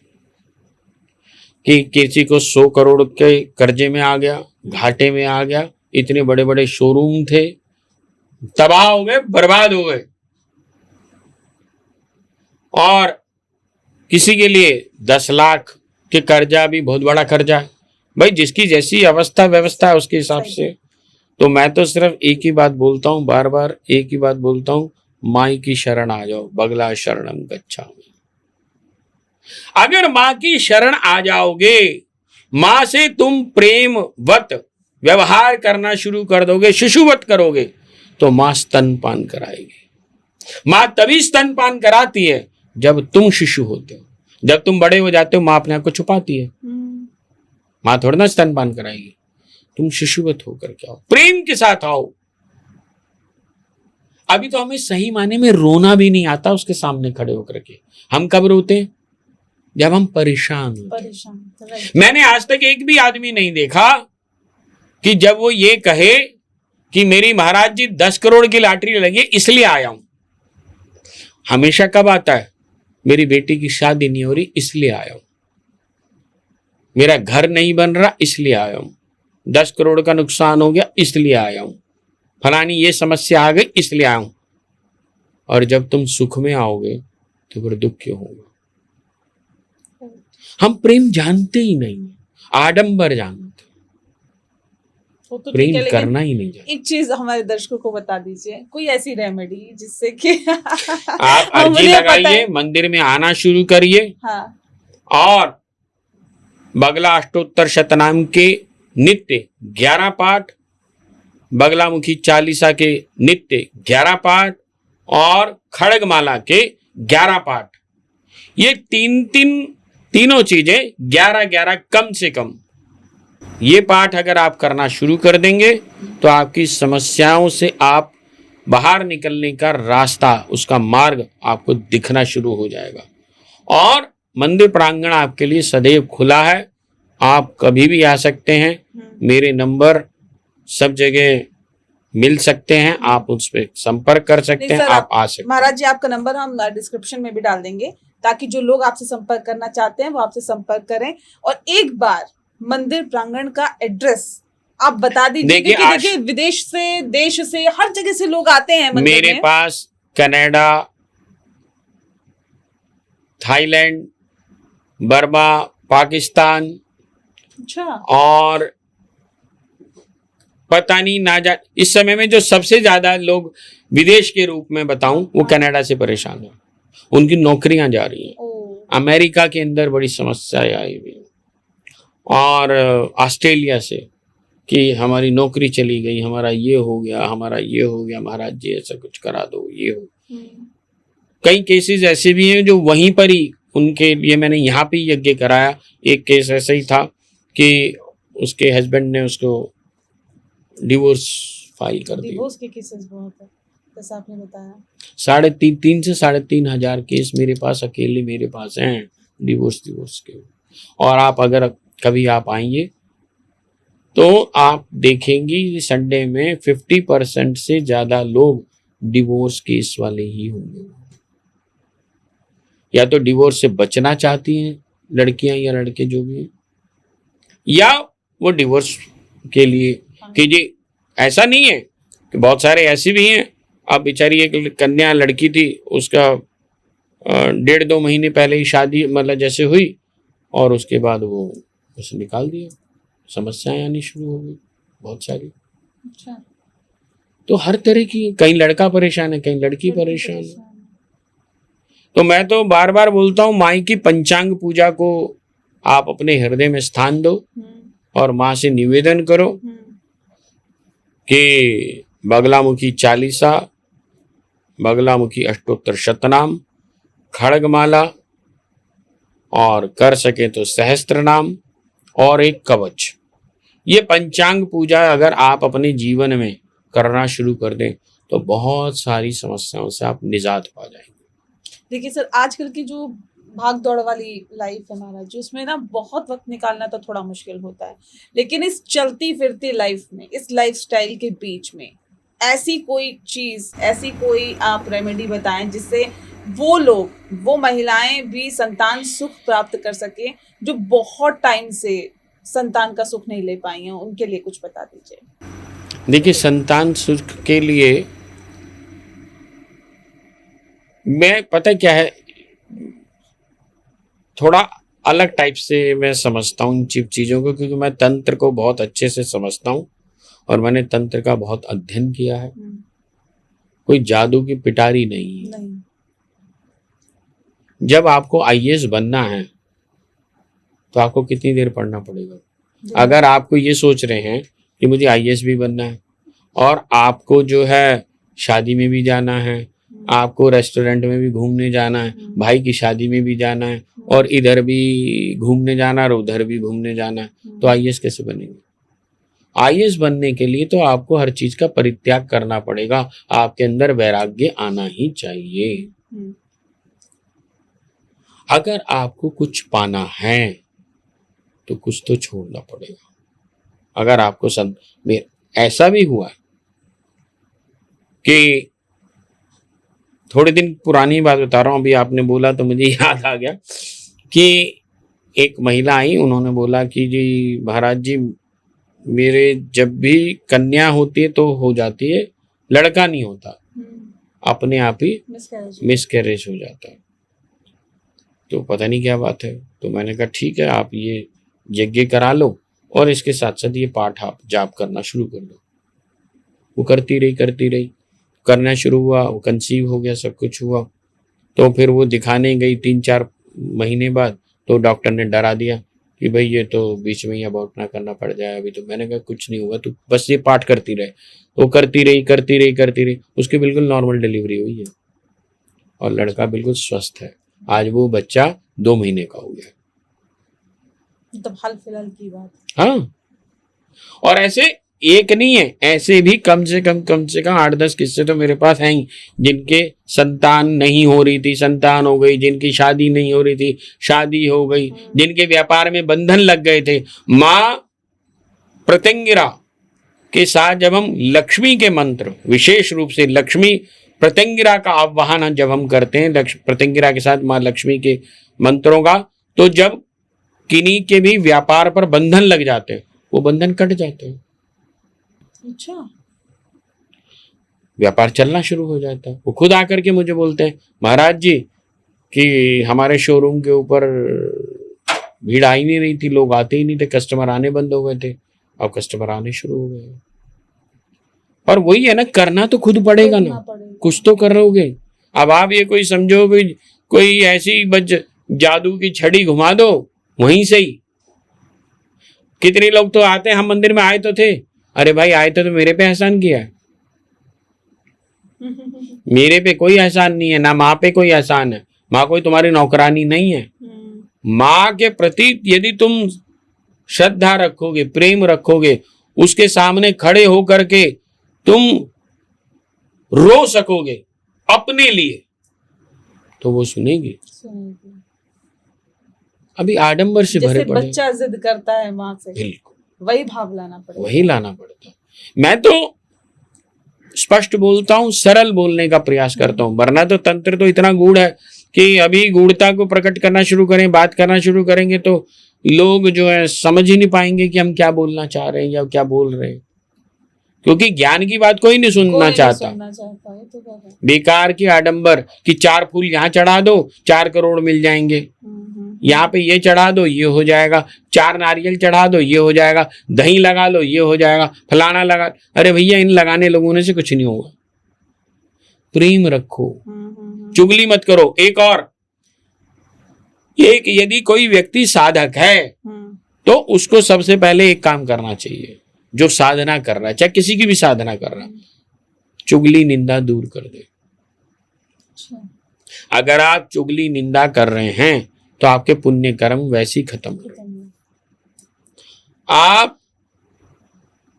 कि किसी को 100 करोड़ के कर्जे में आ गया, घाटे में आ गया। इतने बड़े बड़े शोरूम थे, तबाह हो गए, बर्बाद हो गए। और किसी के लिए 10 लाख के कर्जा भी बहुत बड़ा कर्जा है। भाई जिसकी जैसी अवस्था व्यवस्था है उसके हिसाब से। तो मैं तो सिर्फ एक ही बात बोलता हूँ, बार बार एक ही बात बोलता हूँ, माई की शरण आ जाओ, बगला शरणम गच्छामि। अगर माँ की शरण आ जाओगे, माँ से तुम प्रेमवत व्यवहार करना शुरू कर दोगे, शिशुवत करोगे, तो माँ स्तनपान कराएगी। माँ तभी स्तनपान कराती है जब तुम शिशु होते हो। जब तुम बड़े हो जाते हो माँ अपने आप को छुपाती है। माँ थोड़ा ना स्तनपान कराएगी, तुम शिशुवत होकर के आओ, प्रेम के साथ आओ। अभी तो हमें सही माने में रोना भी नहीं आता उसके सामने खड़े होकर के। हम कब रोते हैं? जब हम परेशान होते। मैंने आज तक एक भी आदमी नहीं देखा कि जब वो ये कहे कि मेरी महाराज जी 10 करोड़ की लॉटरी लगी इसलिए आया हूं। हमेशा कब आता है? मेरी बेटी की शादी नहीं हो रही इसलिए आया हूं, मेरा घर नहीं बन रहा इसलिए आया हूं, 10 करोड़ का नुकसान हो गया इसलिए आया हूं, फलानी ये समस्या आ गई इसलिए आया हूं। और जब तुम सुख में आओगे तो फिर दुख क्यों होगा? हम प्रेम जानते ही नहीं, आडंबर जानते, वो तो ठीक प्रेम है, लेकिन करना ही नहीं जानते। एक चीज हमारे दर्शकों को बता दीजिए, कोई ऐसी रेमेडी जिससे कि आप अर्जी मुझे पता लगाइए, है। मंदिर में आना शुरू करिए हाँ, और बगला अष्टोत्तर शतनाम के नित्य 11 पाठ, बगलामुखी चालीसा के नित्य 11 पाठ और खड़गमाला के 11 पाठ, ये तीनों चीजें 11-11 कम से कम, ये पाठ अगर आप करना शुरू कर देंगे तो आपकी समस्याओं से आप बाहर निकलने का रास्ता, उसका मार्ग आपको दिखना शुरू हो जाएगा। और मंदिर प्रांगण आपके लिए सदैव खुला है, आप कभी भी आ सकते हैं, मेरे नंबर सब जगह मिल सकते हैं, आप उस पर संपर्क कर सकते हैं, आप आ सकते हैं। महाराज जी आपका नंबर हम डिस्क्रिप्शन में भी डाल देंगे ताकि जो लोग आपसे संपर्क करना चाहते हैं वो आपसे संपर्क करें। और एक बार मंदिर प्रांगण का एड्रेस आप बता दीजिए, क्योंकि देखिए विदेश से, देश से, हर जगह से लोग आते हैं मंदिर मेरे में। पास कनाडा, थाईलैंड, बर्मा, पाकिस्तान, अच्छा, और पता नहीं ना जा, इस समय में जो सबसे ज्यादा लोग विदेश के रूप में बताऊं वो कनाडा से परेशान है, उनकी नौकरियां जा रही हैं। अमेरिका के अंदर बड़ी समस्याएं आई हुई, और ऑस्ट्रेलिया से कि हमारी नौकरी चली गई, हमारा ये हो गया, हमारा ये हो गया, महाराज जी ऐसा कुछ करा दो, ये हो। कई केसेस ऐसे भी हैं जो वहीं पर ही, उनके लिए मैंने यहाँ पे यज्ञ कराया। एक केस ऐसा ही था कि उसके हस्बैंड ने उसको डिवोर्स फाइल कर दिया। डिवोर्स के केसेस बहुत है, जैसा आपने बताया। 3.5 से 3.5 केस मेरे पास, अकेले मेरे पास हैं डिवोर्स के। और आप अगर कभी आप आएंगे तो आप देखेंगे संडे में 50% से ज्यादा लोग डिवोर्स केस वाले ही होंगे। या तो डिवोर्स से बचना चाहती हैं लड़कियां या लड़के जो भी हैं, या वो डिवोर्स के लिए कि जी ऐसा नहीं है कि बहुत सारे ऐसे भी हैं। अब बेचारी एक कन्या लड़की थी, उसका 1.5-2 महीने पहले ही शादी मतलब जैसे हुई, और उसके बाद वो उसे निकाल दिया, समस्याएं आनी शुरू हो गई बहुत सारी। अच्छा, तो हर तरह की, कहीं लड़का परेशान है, कहीं लड़की परेशान है। तो मैं तो बार बार बोलता हूँ, माई की पंचांग पूजा को आप अपने हृदय में स्थान दो और माँ से निवेदन करो कि बगलामुखी चालीसा, बगलामुखी अष्टोत्तर शतनाम, खड़गमाला, और कर सके तो सहस्त्र नाम और एक कवच, ये पंचांग पूजा अगर आप अपने जीवन में करना शुरू कर दें तो बहुत सारी समस्याओं से आप निजात पा जाएंगे। देखिए सर, आजकल की जो भाग दौड़ वाली लाइफ है महाराज जी, उसमें ना बहुत वक्त निकालना तो थोड़ा मुश्किल होता है, लेकिन इस चलती फिरती लाइफ में, इस लाइफस्टाइल के बीच में ऐसी कोई चीज, ऐसी कोई आप रेमेडी बताएं जिससे वो लोग, वो महिलाएं भी संतान सुख प्राप्त कर सके जो बहुत टाइम से संतान का सुख नहीं ले पाई हैं, उनके लिए कुछ बता दीजिए। देखिए, संतान सुख के लिए मैं, पता क्या है, थोड़ा अलग टाइप से मैं समझता हूँ इन चीज़ों को, क्योंकि मैं तंत्र को बहुत अच्छे से समझता हूँ और मैंने तंत्र का बहुत अध्ययन किया है। कोई जादू की पिटारी नहीं है। जब आपको आईएएस बनना है तो आपको कितनी देर पढ़ना पड़ेगा? अगर आपको ये सोच रहे हैं कि मुझे आईएएस भी बनना है और आपको जो है शादी में भी जाना है, आपको रेस्टोरेंट में भी घूमने जाना है, भाई की शादी में भी जाना है, और इधर भी घूमने जाना है और उधर भी घूमने जाना है, तो आईएएस कैसे बनेंगे? आईएएस बनने के लिए तो आपको हर चीज का परित्याग करना पड़ेगा, आपके अंदर वैराग्य आना ही चाहिए। अगर आपको कुछ पाना है तो कुछ तो छोड़ना पड़ेगा। अगर आपको ऐसा भी हुआ कि थोड़े दिन पुरानी बात बता रहा हूँ, अभी आपने बोला तो मुझे याद आ गया कि एक महिला आई, उन्होंने बोला कि जी महाराज जी, मेरे जब भी कन्या होती है तो हो जाती है, लड़का नहीं होता, अपने आप ही मिसकैरेज हो जाता है। तो पता नहीं क्या बात है। तो मैंने कहा ठीक है, आप ये यज्ञ करा लो और इसके साथ साथ ये पाठ आप जाप करना शुरू कर दो। वो करती रही, करना शुरू हुआ, वो कंसीव हो गया, सब कुछ हुआ। तो फिर वो दिखाने गई 3-4 महीने बाद, तो डॉक्टर ने डरा दिया कि भाई ये तो बीच में ही अबॉर्ट ना करना पड़ जाए अभी। तो मैंने कहा कुछ नहीं होगा, तू बस ये पाठ करती रहे। तो करती रही, उसकी बिल्कुल नॉर्मल डिलीवरी हुई है और लड़का बिल्कुल स्वस्थ है। आज वो बच्चा 2 महीने का हो गया। तो हाल फिलहाल की बात। हाँ, और ऐसे एक नहीं है, ऐसे भी कम से कम 8-10 किस्से तो मेरे पास हैं ही, जिनके संतान नहीं हो रही थी, संतान हो गई, जिनकी शादी नहीं हो रही थी, शादी हो गई, जिनके व्यापार में बंधन लग गए थे। माँ प्रत्यंगिरा के साथ जब हम लक्ष्मी के मंत्र, विशेष रूप से लक्ष्मी प्रत्यंगिरा का आह्वान जब हम करते हैं, प्रत्यंगिरा के साथ माँ लक्ष्मी के मंत्रों का, तो जब किन्हीं के भी व्यापार पर बंधन लग जाते हैं, वो बंधन कट जाते हैं। अच्छा, व्यापार चलना शुरू हो जाता है। वो खुद आकर के मुझे बोलते हैं, महाराज जी कि हमारे शोरूम के ऊपर भीड़ आ ही नहीं रही थी, लोग आते ही नहीं थे, कस्टमर आने बंद हो गए थे, अब कस्टमर आने शुरू हो गए। और वही है ना, करना तो खुद पड़ेगा ना, कुछ तो कर रहोगे। अब आप ये कोई समझो कोई ऐसी बस जादू की छड़ी घुमा दो वहीं से ही। कितने लोग तो आते हैं, हम मंदिर में आए तो थे, अरे भाई आए थे तो मेरे पे एहसान किया है। मेरे पे कोई एहसान नहीं है, ना माँ पे कोई एहसान है। माँ कोई तुम्हारी नौकरानी नहीं है। माँ के प्रति यदि तुम श्रद्धा रखोगे, प्रेम रखोगे, उसके सामने खड़े होकर के तुम रो सकोगे अपने लिए, तो वो सुनेगी। अभी आडंबर से भरे पड़े, बच्चा जिद करता है माँ से, बिल्कुल वही भाव लाना पड़ेगा, वही लाना पड़ता है। मैं तो स्पष्ट बोलता हूँ, सरल बोलने का प्रयास करता हूँ, वरना तो तंत्र तो इतना गूढ़ है कि अभी गूढ़ता को प्रकट करना शुरू करें, बात करना शुरू करेंगे तो लोग जो है समझ ही नहीं पाएंगे कि हम क्या बोलना चाह रहे हैं या क्या बोल रहे हैं, क्योंकि ज्ञान की बात कोई नहीं सुनना चाहता। बेकार की आडंबर कि 4 फूल यहाँ चढ़ा दो 4 करोड़ मिल जाएंगे, यहाँ पे ये चढ़ा दो ये हो जाएगा, 4 नारियल चढ़ा दो ये हो जाएगा, दही लगा लो ये हो जाएगा, फलाना लगा। अरे भैया, इन लगाने लोगों से कुछ नहीं होगा। प्रेम रखो, चुगली मत करो। एक यदि कोई व्यक्ति साधक है तो उसको सबसे पहले एक काम करना चाहिए, जो साधना कर रहा है, चाहे किसी की भी साधना कर रहा है, चुगली निंदा दूर कर दे। अगर आप चुगली निंदा कर रहे हैं तो आपके पुण्य कर्म वैसे ही खत्म हो रहे। आप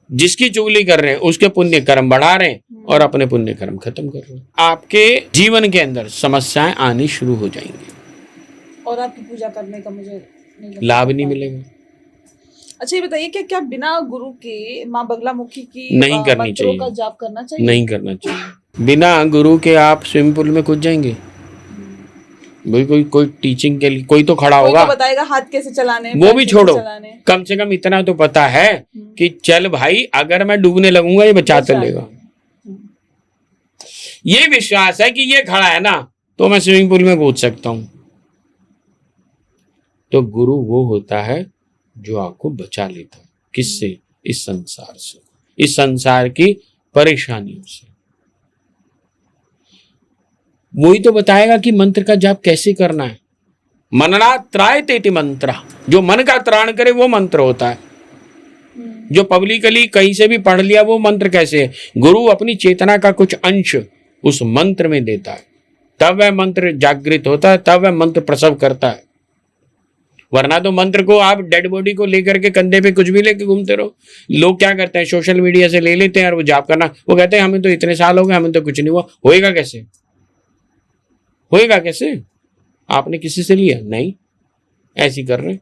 जिसकी चुगली कर रहे हैं उसके पुण्य कर्म बढ़ा रहे हैं और अपने पुण्य कर्म खत्म कर रहे हैं। आपके जीवन के अंदर समस्याएं आनी शुरू हो जाएंगी और आपकी पूजा करने का मुझे लाभ नहीं मिलेगा। अच्छा, ये बताइए क्या बिना गुरु के माँ बगलामुखी की नहीं करनी चाहिए, का जाप करना चाहिए? नहीं करना चाहिए। बिना गुरु के आप स्विमिंग पूल में कूद जाएंगे? भाई कोई टीचिंग के लिए कोई तो खड़ा होगा, तो बताएगा हाथ कैसे चलाने, वो भी छोड़ो, कम से कम इतना तो पता है कि चल भाई अगर मैं डूबने लगूंगा ये बचा तो लेगा। ये विश्वास है कि ये खड़ा है ना तो मैं स्विमिंग पूल में कूद सकता हूं। तो गुरु वो होता है जो आपको बचा लेता है। किससे? इस संसार से, इस संसार की परेशानियों से। वही तो बताएगा कि मंत्र का जाप कैसे करना है। मनना त्रायतेति मंत्र, जो मन का त्राण करे वो मंत्र होता है। जो पब्लिकली कहीं से भी पढ़ लिया वो मंत्र कैसे है? गुरु अपनी चेतना का कुछ अंश उस मंत्र में देता है, तब वह मंत्र जागृत होता है, तब वह मंत्र प्रसव करता है। वरना तो मंत्र को आप डेड बॉडी को लेकर के कंधे पे कुछ भी लेके घूमते रहो। लोग क्या करते हैं, सोशल मीडिया से ले लेते हैं और वो जाप करना, वो कहते हैं हमें तो इतने साल हो गए, हमें तो कुछ नहीं हुआ। होएगा कैसे? होएगा कैसे? आपने किसी से लिया? नहीं, ऐसी कर रहे।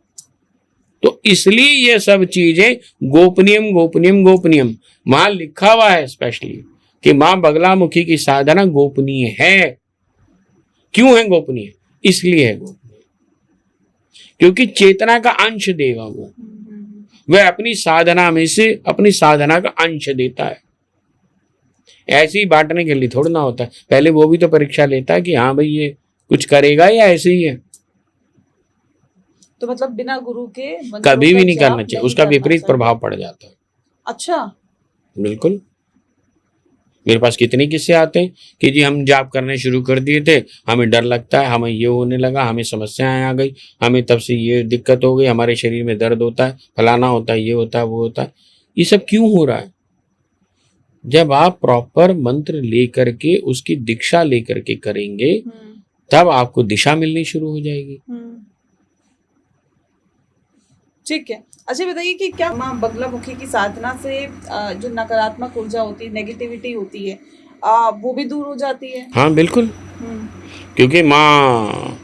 तो इसलिए ये सब चीजें गोपनीयम गोपनीयम गोपनीयम वहां लिखा हुआ है स्पेशली कि मां बगलामुखी की साधना गोपनीय है। क्यों है गोपनीय? इसलिए है गोपनीय क्योंकि चेतना का अंश देगा वो। वह अपनी साधना में से अपनी साधना का अंश देता है। ऐसे ही बांटने के लिए थोड़ा ना होता है, पहले वो भी तो परीक्षा लेता है कि हाँ भाई ये कुछ करेगा या ऐसे ही है। तो मतलब बिना गुरु के मंत्रों कभी का भी नहीं जाप करना चाहिए, नहीं उसका करना विपरीत चाहिए। प्रभाव पड़ जाता है। अच्छा, बिल्कुल। मेरे पास कितने किस्से आते हैं कि जी हम जाप करने शुरू कर दिए थे, हमें डर लगता है, हमें ये होने लगा, हमें समस्याएं आ गई, हमें तब से ये दिक्कत हो गई, हमारे शरीर में दर्द होता है, फलाना होता है, ये होता है, वो होता है। ये सब क्यों हो रहा है? जब आप प्रॉपर मंत्र लेकर के उसकी दीक्षा लेकर के करेंगे तब आपको दिशा मिलनी शुरू हो जाएगी। ठीक है। अच्छा बताइए कि क्या माँ बगलामुखी की साधना से जो नकारात्मक ऊर्जा होती है, नेगेटिविटी होती है, वो भी दूर हो जाती है? हाँ बिल्कुल, क्योंकि माँ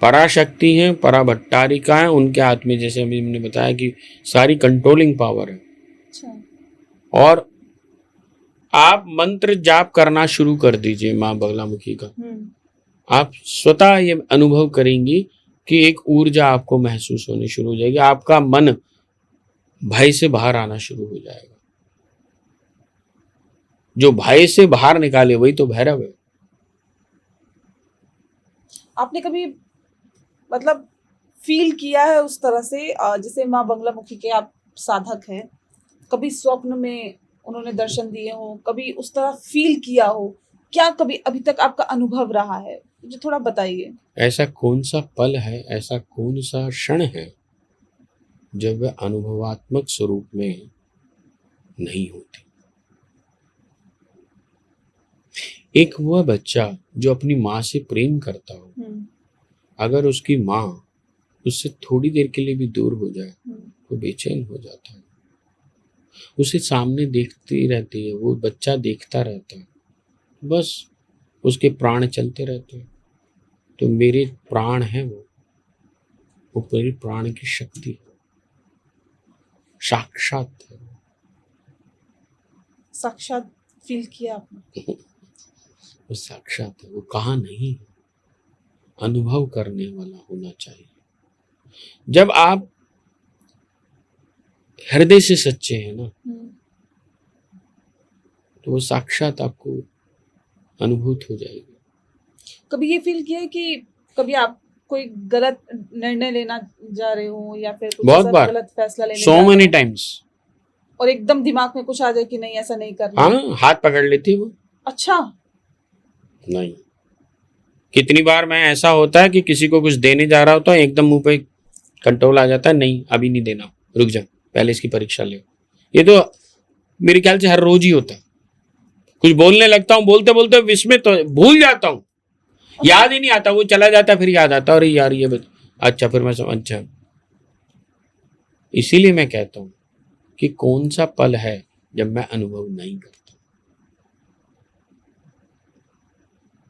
पराशक्ति है, पराभट्टारिका है, उनके हाथ में जैसे अभी हमने बताया कि सारी कंट्रोलिंग पावर है। अच्छा। और आप मंत्र जाप करना शुरू कर दीजिए माँ बगलामुखी का, आप स्वतः ये अनुभव करेंगी कि एक ऊर्जा आपको महसूस होनी शुरू हो जाएगी, आपका मन भय से बाहर आना शुरू हो जाएगा। जो भय से बाहर निकाले वही तो भैरव है। आपने कभी मतलब फील किया है उस तरह से, जैसे माँ बगलामुखी के आप साधक हैं, कभी स्वप्न में उन्होंने दर्शन दिए हो, कभी उस तरह फील किया हो, क्या कभी अभी तक आपका अनुभव रहा है? मुझे थोड़ा बताइए। ऐसा कौन सा पल है, ऐसा कौन सा क्षण है जब वह अनुभवात्मक स्वरूप में नहीं होती? एक वह बच्चा जो अपनी माँ से प्रेम करता हो, अगर उसकी माँ उससे थोड़ी देर के लिए भी दूर हो जाए तो बेचैन हो जाता है। उसे सामने देखती रहती है, वो बच्चा देखता रहता है, बस उसके प्राण चलते रहते हैं। तो मेरे प्राण है वो मेरी प्राण की शक्ति है, साक्षात है। साक्षात फील किया आपने? वो साक्षात है, वो कहाँ नहीं है, अनुभव करने वाला होना चाहिए। जब आप हृदय से सच्चे हैं ना, तो वो साक्षात आपको अनुभूत हो जाएगी। कभी ये फील किया है कि कभी आप कोई गलत निर्णय लेना जा रहे हो या फिर कुछ बहुत ऐसा बार, गलत फैसला लेने सो जा रहे मेनी हो टाइम्स, और एकदम दिमाग में कुछ आ जाए कि नहीं ऐसा नहीं करना? हाँ, हाथ पकड़ लेती है वो। अच्छा। नहीं, कितनी बार मैं ऐसा होता है कि किसी को कुछ देने जा रहा होता है, एकदम मुंह पे कंट्रोल आ जाता है, नहीं अभी नहीं देना, रुक जा, पहले इसकी परीक्षा ले। ये तो मेरे ख्याल से हर रोज ही होता है। कुछ बोलने लगता हूँ, बोलते बोलते विस्मित तो भूल जाता हूँ, याद ही नहीं आता, वो चला जाता, फिर याद आता, अरे यार ये अच्छा, फिर मैं समझ। अच्छा, इसीलिए मैं कहता हूँ कि कौन सा पल है जब मैं अनुभव नहीं करता।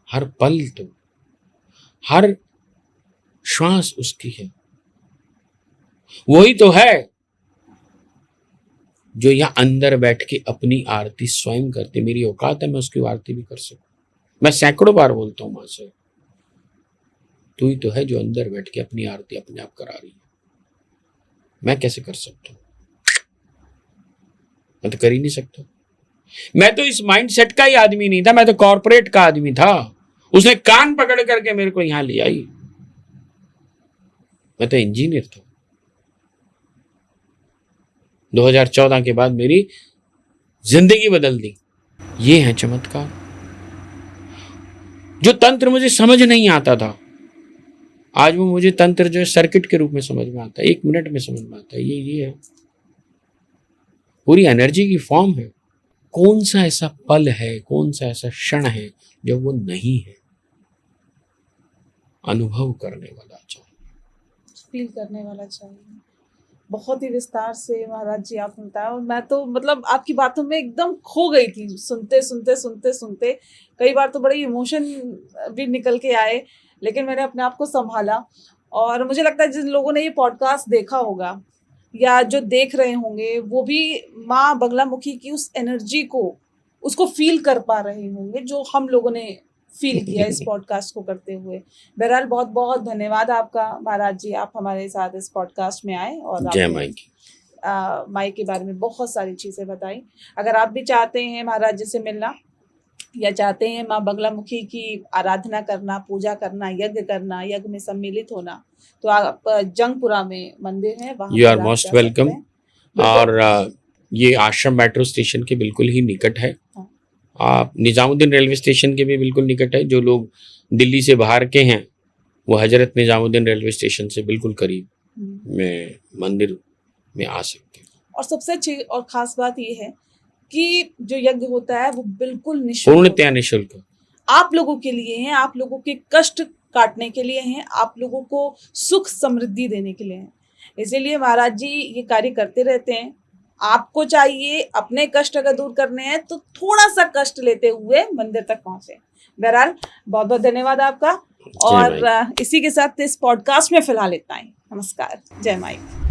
हर पल तो, हर श्वास उसकी है। वही तो है जो यहाँ अंदर बैठ के अपनी आरती स्वयं करती। मेरी औकात है मैं उसकी आरती भी कर सकूं। मैं सैकड़ों बार बोलता हूं मां से, तू ही तो है जो अंदर बैठ के अपनी आरती अपने आप करा रही है, मैं कैसे कर सकता हूं? मैं तो कर ही नहीं सकता। मैं तो इस माइंडसेट का ही आदमी नहीं था, मैं तो कॉर्पोरेट का आदमी था। उसने कान पकड़ करके मेरे को यहां ले आई। मैं तो इंजीनियर था। 2014 के बाद मेरी जिंदगी बदल दी। ये है चमत्कार। जो तंत्र मुझे समझ नहीं आता था, आज वो मुझे तंत्र जो है सर्किट के रूप में समझ में आता है, 1 मिनट में समझ में आता है। ये है, पूरी एनर्जी की फॉर्म है। कौन सा ऐसा पल है, कौन सा ऐसा क्षण है जब वो नहीं है? अनुभव करने वाला चाहिए, फील करने वाला चाहिए। बहुत ही विस्तार से महाराज जी आपने बताया और मैं तो मतलब आपकी बातों में एकदम खो गई थी, सुनते सुनते सुनते सुनते। कई बार तो बड़े इमोशन भी निकल के आए, लेकिन मैंने अपने आप को संभाला। और मुझे लगता है जिन लोगों ने ये पॉडकास्ट देखा होगा या जो देख रहे होंगे वो भी माँ बगलामुखी की उस एनर्जी को, उसको फील कर पा रहे होंगे जो हम लोगों ने फील किया इस पॉडकास्ट को करते हुए। बहरहाल बहुत बहुत धन्यवाद आपका महाराज जी, आप हमारे साथ इस पॉडकास्ट में आए और जय माई की। माई के बारे में बहुत सारी चीज़ें बताई। अगर आप भी चाहते हैं महाराज जी से मिलना या चाहते हैं माँ बगलामुखी की आराधना करना, पूजा करना, यज्ञ करना, यज्ञ में सम्मिलित होना, तो आप जंगपुरा में मंदिर है, वहाँ यू आर पर आप मोस्ट जा सकते वेलकम। हैं। बिल्कुल। और ये आश्रम मेट्रो स्टेशन के बिल्कुल ही निकट है। हाँ। आप निजामुद्दीन रेलवे स्टेशन के भी बिल्कुल निकट है। जो लोग दिल्ली से बाहर के हैं वो हजरत निजामुद्दीन रेलवे स्टेशन से बिल्कुल करीब में मंदिर में आ सकते हैं। और सबसे अच्छी और खास बात ये है कि जो यज्ञ होता है वो बिल्कुल निःशुल्क पूर्णतया निःशुल्क। आप लोगों के लिए हैं, आप लोगों के कष्ट काटने के लिए हैं, आप लोगों को सुख समृद्धि देने के लिए हैं। इसीलिए महाराज जी ये कार्य करते रहते हैं। आपको चाहिए अपने कष्ट अगर दूर करने हैं तो थोड़ा सा कष्ट लेते हुए मंदिर तक पहुंचे। बहरहाल बहुत बहुत धन्यवाद आपका। और इसी के साथ इस पॉडकास्ट में फिलहाल इतना ही। नमस्कार, जय माई।